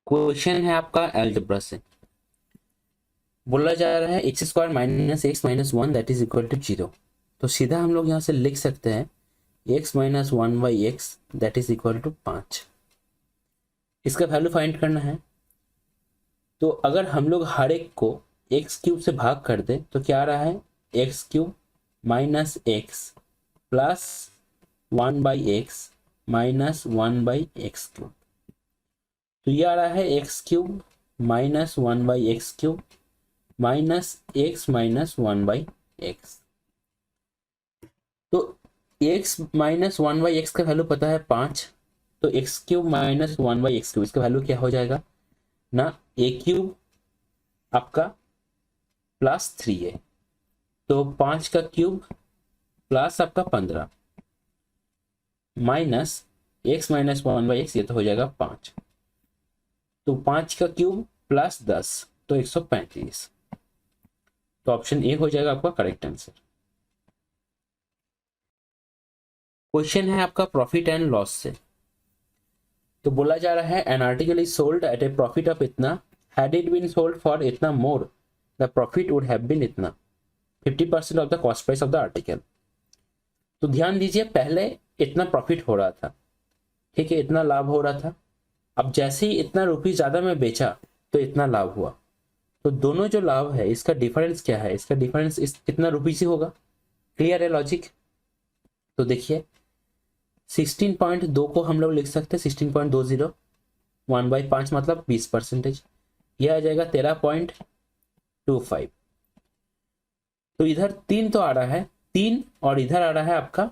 क्वेश्चन है आपका अलजेब्रा से, बोला जा रहा है x² - x - 1 that is equal to 0। तो सीधा हम लोग यहाँ से लिख सकते हैं x - 1/x that is equal to 5। इसका वैल्यू फाइंड करना है। तो अगर हम लोग हर एक को x³ से भाग कर दे तो क्या आ रहा है, x³ - x plus 1/x minus 1/x³। तो ये आ रहा है x³ - 1/x³ minus x minus 1/x। तो x माइनस 1/x का वैल्यू पता है 5, तो x³ - 1/x³, इसका वैल्यू क्या हो जाएगा ना, a³ आपका +3 है, तो 5 का क्यूब प्लस आपका 15 माइनस x माइनस 1/x, ये तो हो जाएगा 5, तो 5 का क्यूब प्लस 10 तो 135। तो ऑप्शन ए हो जाएगा आपका करेक्ट आंसर। क्वेश्चन है आपका प्रॉफिट एंड लॉस से। तो बोला जा रहा है an article is sold at a profit of इतना, had it been sold for इतना more the profit would have been इतना, 50% of the cost price of the article. तो ध्यान दीजिए, पहले इतना प्रॉफिट हो रहा था, ठीक है, इतना लाभ हो रहा था। अब जैसे ही इतना रुपये ज्यादा में बेचा तो इतना लाभ हुआ। तो दोनों जो लाभ है इसका डिफरेंस क्या है, इसका डिफरेंस इस कितना रुपये से होगा। क्लियर है लॉजिक। तो देखिए 16.2 को हम लोग लिख सकते हैं 16.20, 1/5 मतलब 20%, यह आ जाएगा 13.25। तो इधर 3 तो आ रहा है 3, और इधर आ रहा है आपका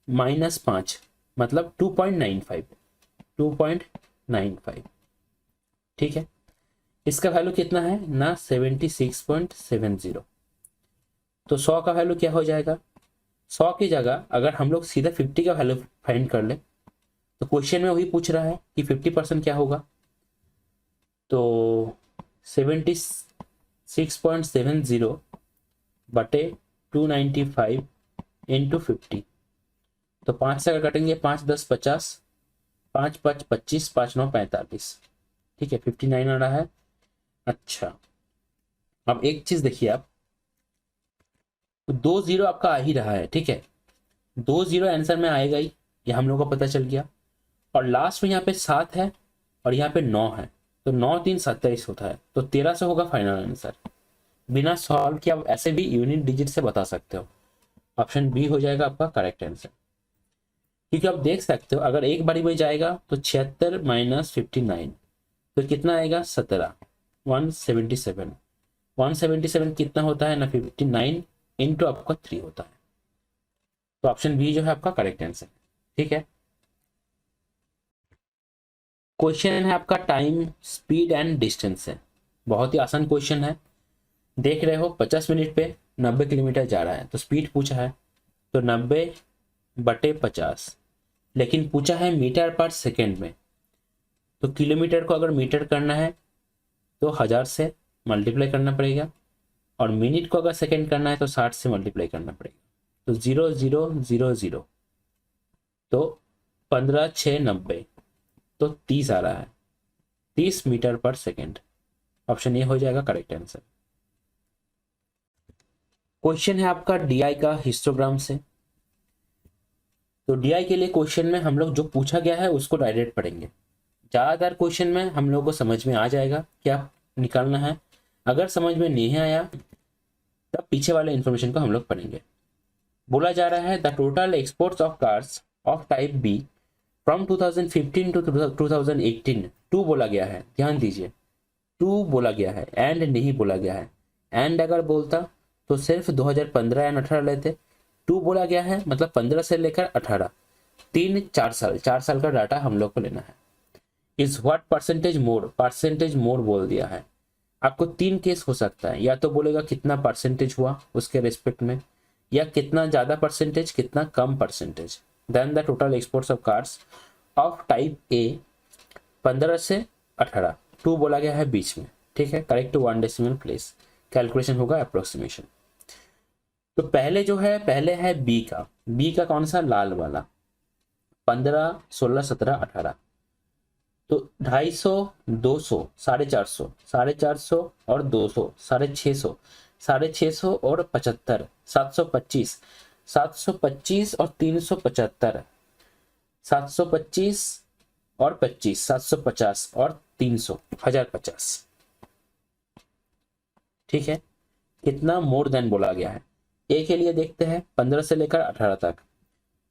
-5 मतलब 2.95। ठीक है, इसका वैल्यू कितना है ना, 76.70। तो 100 का वैल्यू क्या हो जाएगा, 100 की जगह अगर हम लोग सीधा 50 का वैल्यू फाइंड कर ले, तो क्वेश्चन में वही पूछ रहा है कि 50% क्या होगा। तो 76.70 बटे 295 इंटू 50, तो 5 से अगर कटेंगे 5 10 50, 5 5 25, 5 9 45, ठीक है, 59 आ रहा है। अच्छा, अब एक चीज देखिए आप, तो 2 0 आपका आ ही रहा है, ठीक है, 2 0 आंसर में आएगा ही, ये हम लोग को पता चल गया। और लास्ट में यहाँ पे 7 है और यहाँ पे 9 है, तो 9 3 27 होता है, तो 13 से होगा फाइनल आंसर। बिना सॉल्व किए आप ऐसे भी यूनिट डिजिट से बता सकते हो। ऑप्शन बी हो जाएगा आपका करेक्ट आंसर, क्योंकि आप देख सकते हो अगर एक बारी में जाएगा तो 76 - 59 तो कितना आएगा 17, 177। 177 कितना होता है ना, 59 इंटू आपका 3 होता है। तो ऑप्शन बी जो है आपका करेक्ट आंसर। ठीक है, क्वेश्चन है आपका टाइम स्पीड एंड डिस्टेंस है। बहुत ही आसान क्वेश्चन है। देख रहे हो 50 मिनट पे 90 किलोमीटर जा रहा है, तो स्पीड पूछा है तो 90/50, लेकिन पूछा है मीटर पर सेकेंड में। तो किलोमीटर को अगर मीटर करना है तो 1000 से मल्टीप्लाई करना पड़ेगा, और मिनट को अगर सेकेंड करना है तो 60 से मल्टीप्लाई करना पड़ेगा। तो 0 0 0 0, तो 15 6 90, तो 30 आ रहा है, 30 मीटर पर सेकेंड। ऑप्शन ए हो जाएगा करेक्ट आंसर। क्वेश्चन है आपका डीआई का हिस्टोग्राम से। तो डीआई के लिए क्वेश्चन में हम लोग जो पूछा गया है उसको डायरेक्ट पढ़ेंगे। ज़्यादातर क्वेश्चन में हम लोग को समझ में आ जाएगा क्या निकालना है। अगर समझ में नहीं आया तब पीछे वाले इंफॉर्मेशन को हम लोग पढ़ेंगे। बोला जा रहा है the total exports of cars of type B from 2015 to 2018, 2 बोला गया है, ध्यान दीजिए 2 बोला गया है, एंड नहीं बोला गया है। एंड अगर बोलता तो सिर्फ 2015 एंड 18 लेते। 2 बोला गया है मतलब 15 से लेकर 18, 4 साल का डाटा हम लोग को लेना है। इज व्हाट परसेंटेज मोर बोल दिया है। आपको 3 केस हो सकता है, या तो बोलेगा कितना परसेंटेज हुआ उसके रेस्पेक्ट में, या कितना ज्यादा परसेंटेज, कितना कम percentage then the total exports of cars of type A 15 से 18, 2 बोला गया है बीच में, ठीक है, correct to 1 decimal places, calculation होगा अप्रोक्सीमेशन। तो पहले जो है, पहले है बी का कौन सा, लाल वाला, 15, 16, 17, 18। तो 250, 200, 450, 450 और 200, 650, 650 और 75, 725, 725 और 375, 725 और 25, 750 और 300, 1050। ठीक है, कितना मोर देन बोला गया है। ए के लिए देखते हैं 15 से लेकर 18 तक,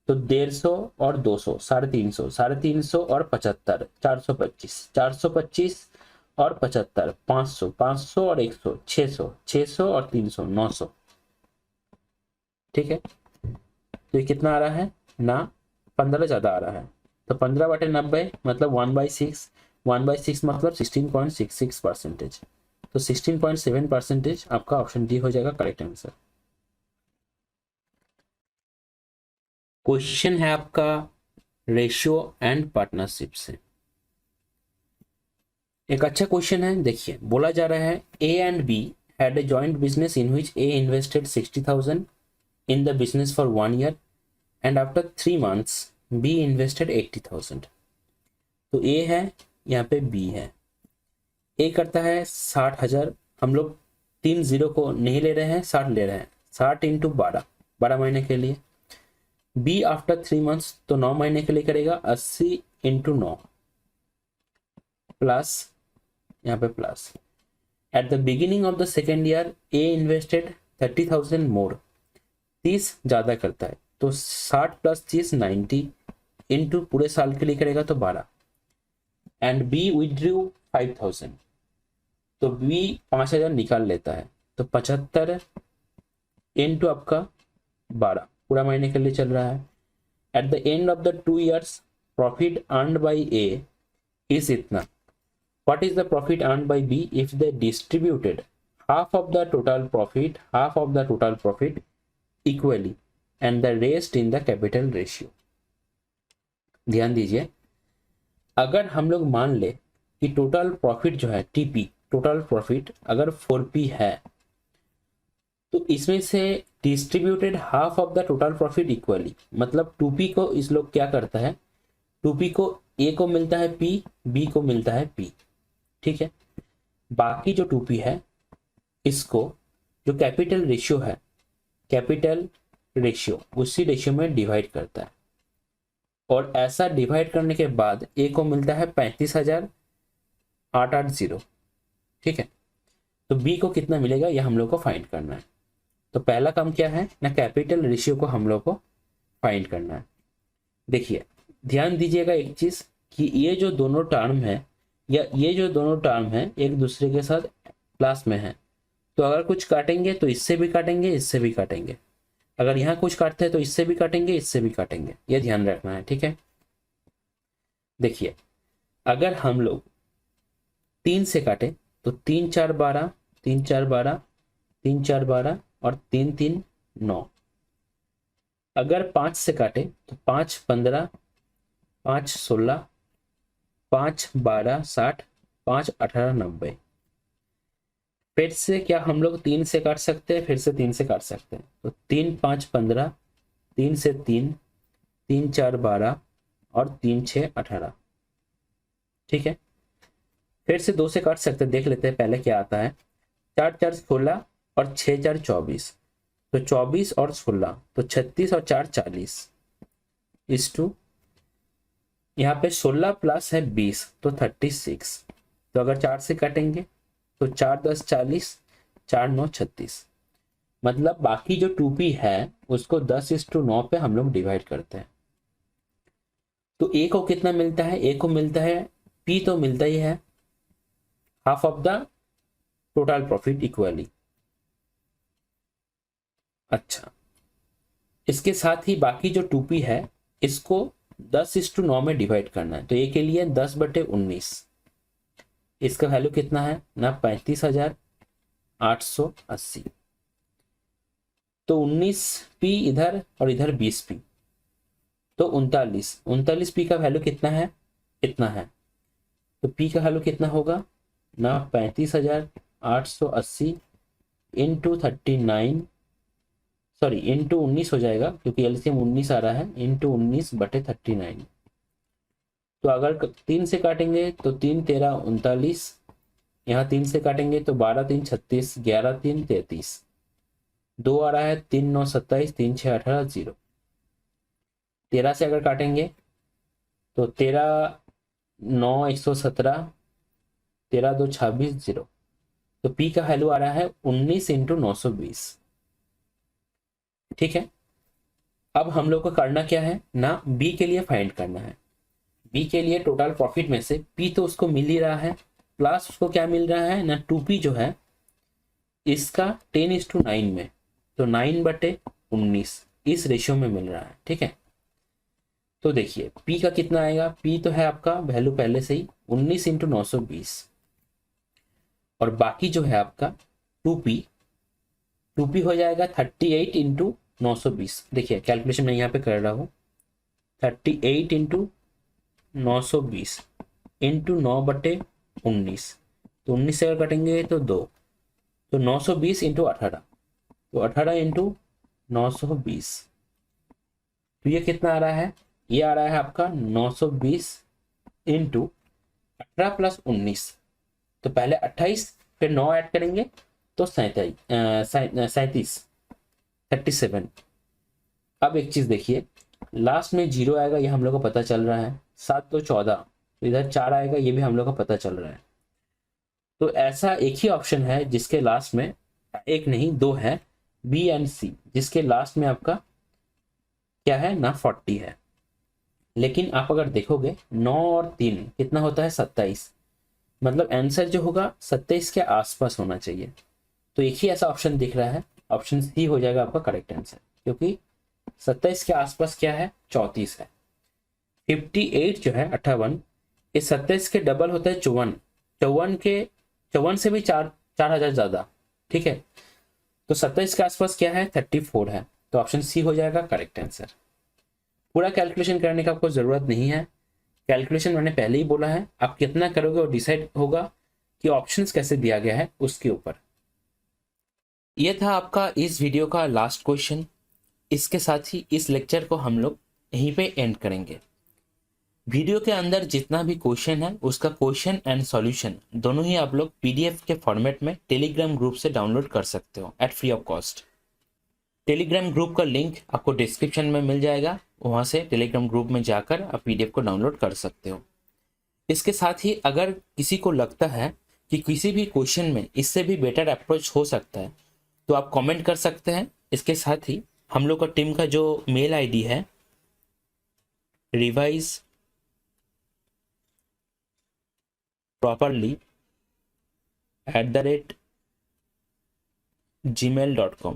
तो 150 और 200, 350, 350 और 75, 425, 425 और 75, 500, 500 और 100, 600, 600 और 300, 900। ठीक है, तो ये कितना आ रहा है ना, 15 ज्यादा आ रहा है, तो 15/90 मतलब 1/6, 1/6 मतलब 16.66%, तो 16.7% आपका ऑप्शन डी हो जाएगा करेक्ट आंसर। क्वेश्चन है आपका रेशियो एंड पार्टनरशिप से। एक अच्छा क्वेश्चन है, देखिए बोला जा रहा है A and be had a joint business in which A invested 60,000 in the business for 1 year and after 3 months be invested 80,000। तो ए है, यहाँ पे बी है। ए करता है 60,000, हम लोग 3 0 को नहीं ले रहे हैं, 60 ले रहे हैं, 60 इंटू 12 महीने के लिए। बी आफ्टर 3 months तो 9 महीने के लिए करेगा, 80 इंटू 9 प्लस, यहाँ पे plus. At the beginning of the second year A invested 30,000 मोर, 30 ज्यादा करता है, तो 60 + 30 90 इंटू पूरे साल के लिए करेगा तो 12। एंड बी विथड्रू 5,000, तो बी 5,000 निकाल लेता है, तो 75 इंटू आपका 12 पूरा महीने के लिए चल रहा है। At the end of the 2 years profit earned by A is इतना। What is the profit earned by B if they distributed half of the total profit equally and the rest in the capital ratio? ध्यान दीजिए, अगर हम लोग मान ले कि टोटल प्रॉफिट जो है टीपी, टोटल प्रॉफिट अगर 4P है, तो इसमें से distributed half of the total profit equally, मतलब 2P को इस लोग क्या करता है, 2P को A को मिलता है P, B को मिलता है P। ठीक है, बाकी जो 2P है इसको जो कैपिटल रेशियो है, कैपिटल रेशियो उसी रेशियो में डिवाइड करता है, और ऐसा डिवाइड करने के बाद ए को मिलता है 35,880। ठीक है, तो बी को कितना मिलेगा यह हम लोग को फाइंड करना है। तो पहला काम क्या है ना, कैपिटल रेशियो को हम लोग को फाइंड करना है। देखिए ध्यान दीजिएगा एक चीज कि ये जो दोनों टर्म है, या ये जो दोनों टर्म है एक दूसरे के साथ प्लस में है, तो अगर कुछ काटेंगे तो इससे भी काटेंगे, इससे भी काटेंगे, अगर यहाँ कुछ काटते हैं तो इससे भी काटेंगे, इससे भी काटेंगे, ये ध्यान रखना है। ठीक है, देखिए अगर हम लोग 3 से काटे तो 3 4 12, 3 4 12, 3 4 12 और 3 3 9। अगर 5 से काटे तो 5 15, 5 16, 5 12 60, 5 18 90। फिर से क्या हम लोग 3 से काट सकते हैं, फिर से 3 से काट सकते हैं, तो 3 5 15, 3 से 3, 3 4 12 और 3 6 18। ठीक है, फिर से 2 से काट सकते हैं, देख लेते हैं पहले क्या आता है। 4 4 16 और 6 4 24, तो 24 और 16 तो 36 और 4 40 इस टू, यहाँ पे 16 प्लस है 20 तो 36। तो अगर 4 से काटेंगे तो 4 10 40, 4 9 36, मतलब बाकी जो 2P है उसको 10:9 पे हम लोग डिवाइड करते हैं। तो ए को कितना मिलता है, ए को मिलता है P तो मिलता ही है half of the total profit equally. अच्छा, इसके साथ ही बाकी जो 2P है इसको 10:9 में डिवाइड करना है। तो ए के लिए 10/19, इसका वैल्यू कितना है ना 35,880। तो 19p इधर और इधर 20p, तो 39p का वैल्यू कितना है, इतना है। तो p का वैल्यू कितना होगा ना 35,880 इंटू 39, सॉरी इंटू 19 हो जाएगा क्योंकि एलसीएम 19 आ रहा है, इंटू 19/39। तो अगर 3 से काटेंगे तो 3 तेरह 39, यहाँ 3 से काटेंगे तो 12 3 36, 11 3 33, 2 आ रहा है, 3 9 27, 3 6 18 0। 13 से अगर काटेंगे तो 13 9 117, 13 2 26 0। तो p का वैल्यू आ रहा है 19 इंटू 920। ठीक है, अब हम लोग को करना क्या है ना, b के लिए फाइंड करना है। b के लिए टोटल प्रॉफिट में से p तो उसको मिल ही रहा है, प्लस उसको क्या मिल रहा है ना 2p जो है इसका 10:9 में, तो 9/19 इस रेशियो में मिल रहा है। ठीक है, तो देखिए p का कितना आएगा, p तो है आपका वैल्यू पहले से ही 19 इंटू 920, और बाकी जो है आपका 2p हो जाएगा 38 इंटू 920। देखिए कैलकुलेशन मैं यहाँ पे कर रहा हूँ, 38 इंटू 920 इंटू 9/19, तो 19 से अगर कटेंगे तो 2, तो 920 इंटू 18, तो 18 इंटू 920। तो ये कितना आ रहा है, ये आ रहा है आपका 920 इंटू 18 प्लस 19, तो पहले 28 फिर 9 ऐड करेंगे तो 37 37। अब एक चीज देखिए, लास्ट में 0 आएगा ये हम लोग को पता चल रहा है, 7 तो 14, तो इधर 4 आएगा ये भी हम लोग को पता चल रहा है। तो ऐसा एक ही ऑप्शन है जिसके लास्ट में, एक नहीं 2 है, बी एंड सी, जिसके लास्ट में आपका क्या है ना 40 है। लेकिन आप अगर देखोगे 9 और 3 कितना होता है 27, मतलब आंसर जो होगा 27 के आसपास होना चाहिए। तो एक ही ऐसा ऑप्शन दिख रहा है, ऑप्शन सी हो जाएगा आपका करेक्ट आंसर, क्योंकि 27 के आसपास क्या है 34 है। 58 जो है 58, इस 27 के डबल होता है 54, 54 से भी 4000 ज्यादा। ठीक है, तो 27 के आसपास क्या है 34 है, तो ऑप्शन सी हो जाएगा करेक्ट आंसर। पूरा कैलकुलेशन करने का आपको जरूरत नहीं है, कैलकुलेशन मैंने पहले ही बोला है, आप कितना करोगे और डिसाइड होगा कि ऑप्शंस कैसे दिया गया है उसके ऊपर। यह था आपका इस वीडियो का लास्ट क्वेश्चन। इसके साथ ही इस लेक्चर को हम लोग यहीं पे एंड करेंगे। वीडियो के अंदर जितना भी क्वेश्चन है उसका क्वेश्चन एंड सॉल्यूशन दोनों ही आप लोग पीडीएफ के फॉर्मेट में टेलीग्राम ग्रुप से डाउनलोड कर सकते हो at free of cost. Telegram group का लिंक आपको डिस्क्रिप्शन में मिल जाएगा, वहां से टेलीग्राम ग्रुप में जाकर आप पीडीएफ को डाउनलोड कर सकते हो। इसके साथ ही अगर किसी को लगता है कि किसी भी क्वेश्चन में इससे भी बेटर अप्रोच हो सकता है तो आप कमेंट कर सकते हैं। इसके साथ ही हम लोग का टीम का जो मेल आईडी है reviseproperly@gmail.com,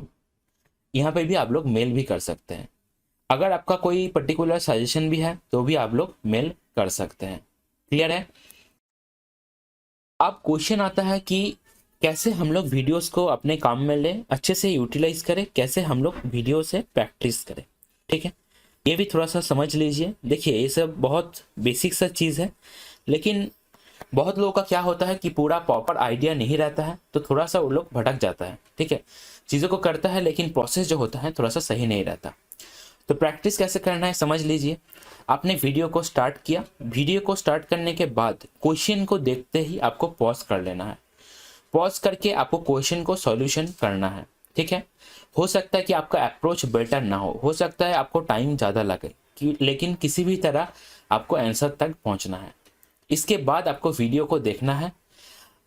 यहाँ पे भी आप लोग मेल भी कर सकते हैं। अगर आपका कोई पर्टिकुलर सजेशन भी है तो भी आप लोग मेल कर सकते हैं। क्लियर है? अब क्वेश्चन आता है कि कैसे हम लोग वीडियोस को अपने काम में लें, अच्छे से यूटिलाइज करें, कैसे हम लोग वीडियो से प्रैक्टिस करें। ठीक है, ये भी थोड़ा सा समझ लीजिए। देखिए ये सब बहुत बेसिक सा चीज़ है, लेकिन बहुत लोगों का क्या होता है कि पूरा प्रॉपर आइडिया नहीं रहता है, तो थोड़ा सा वो लोग भटक जाता है। ठीक है, चीज़ों को करता है लेकिन प्रोसेस जो होता है थोड़ा सा सही नहीं रहता। तो प्रैक्टिस कैसे करना है समझ लीजिए। आपने वीडियो को स्टार्ट किया, वीडियो को स्टार्ट करने के बाद क्वेश्चन को देखते ही आपको पॉज कर लेना है। पॉज करके आपको क्वेश्चन को सॉल्यूशन करना है। ठीक है, हो सकता है कि आपका अप्रोच बेटर ना हो सकता है आपको टाइम ज़्यादा लगे लेकिन किसी भी तरह आपको आंसर तक पहुंचना है। इसके बाद आपको वीडियो को देखना है।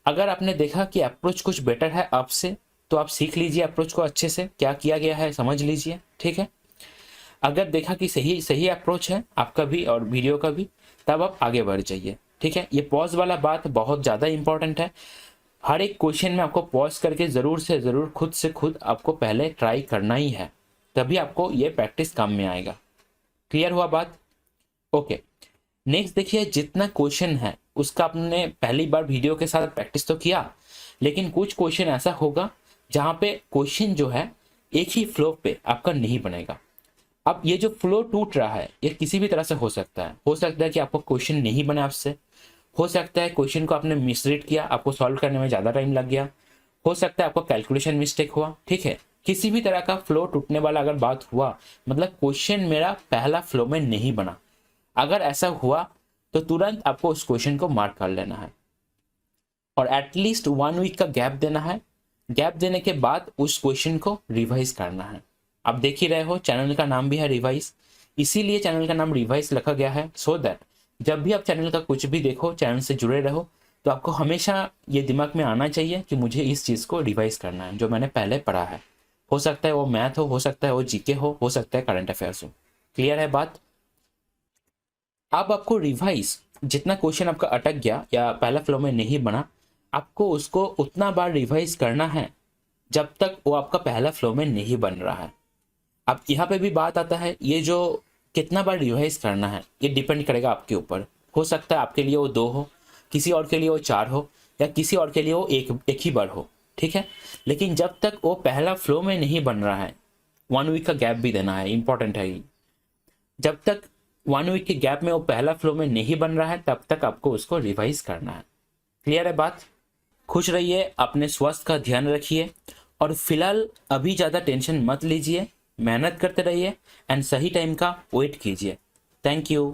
अगर आपने देखा कि अप्रोच कुछ बेटर है आपसे, तो आप सीख लीजिए अप्रोच को अच्छे से, क्या किया गया है समझ लीजिए। ठीक है, अगर देखा कि सही अप्रोच है आपका भी और वीडियो का भी, तब आप आगे बढ़ जाइए। ठीक है, ये पॉज वाला बात बहुत ज़्यादा इंपॉर्टेंट है। हर एक क्वेश्चन में आपको पॉज करके ज़रूर से ज़रूर खुद से खुद आपको पहले ट्राई करना ही है, तभी आपको ये प्रैक्टिस काम में आएगा। क्लियर हुआ बात? ओके, नेक्स्ट देखिए, जितना क्वेश्चन है उसका आपने पहली बार वीडियो के साथ प्रैक्टिस तो किया, लेकिन कुछ क्वेश्चन ऐसा होगा जहाँ पे क्वेश्चन जो है एक ही फ्लो पे आपका नहीं बनेगा। अब ये जो फ्लो टूट रहा है ये किसी भी तरह से हो सकता है। हो सकता है कि आपको क्वेश्चन नहीं बने आपसे, हो सकता है क्वेश्चन को आपने मिसरीड किया, आपको सॉल्व करने में ज़्यादा टाइम लग गया, हो सकता है आपको कैलकुलेशन मिस्टेक हुआ, ठीक है। किसी भी तरह का फ्लो टूटने वाला अगर बात हुआ, मतलब क्वेश्चन मेरा पहला फ्लो में नहीं बना, अगर ऐसा हुआ तो तुरंत आपको उस क्वेश्चन को मार्क कर लेना है और एटलीस्ट 1 वीक का गैप देना है। गैप देने के बाद उस क्वेश्चन को रिवाइज करना है। आप देख ही रहे हो चैनल का नाम भी है रिवाइज, इसीलिए चैनल का नाम रिवाइज रखा गया है, सो दैट जब भी आप चैनल का कुछ भी देखो, चैनल से जुड़े रहो, तो आपको हमेशा ये दिमाग में आना चाहिए कि मुझे इस चीज़ को रिवाइज करना है जो मैंने पहले पढ़ा है। हो सकता है वो मैथ हो सकता है वो जीके हो सकता है करंट अफेयर्स हो। क्लियर है बात? अब आपको रिवाइज, जितना क्वेश्चन आपका अटक गया या पहला फ्लो में नहीं बना, आपको उसको उतना बार रिवाइज करना है जब तक वो आपका पहला फ्लो में नहीं बन रहा है। अब यहाँ पे भी बात आता है, ये जो कितना बार रिवाइज करना है ये डिपेंड करेगा आपके ऊपर। हो सकता है आपके लिए वो 2 हो, किसी और के लिए वो 4 हो, या किसी और के लिए वो एक ही बार हो, ठीक है। लेकिन जब तक वो पहला फ्लो में नहीं बन रहा है, 1 वीक का गैप भी देना है, इंपॉर्टेंट है ये। जब तक 1 वीक के गैप में वो पहला फ्लो में नहीं बन रहा है तब तक आपको उसको रिवाइज करना है। क्लियर है बात? खुश रहिए, अपने स्वास्थ्य का ध्यान रखिए और फिलहाल अभी ज़्यादा टेंशन मत लीजिए, मेहनत करते रहिए एंड सही टाइम का वेट कीजिए। Thank you.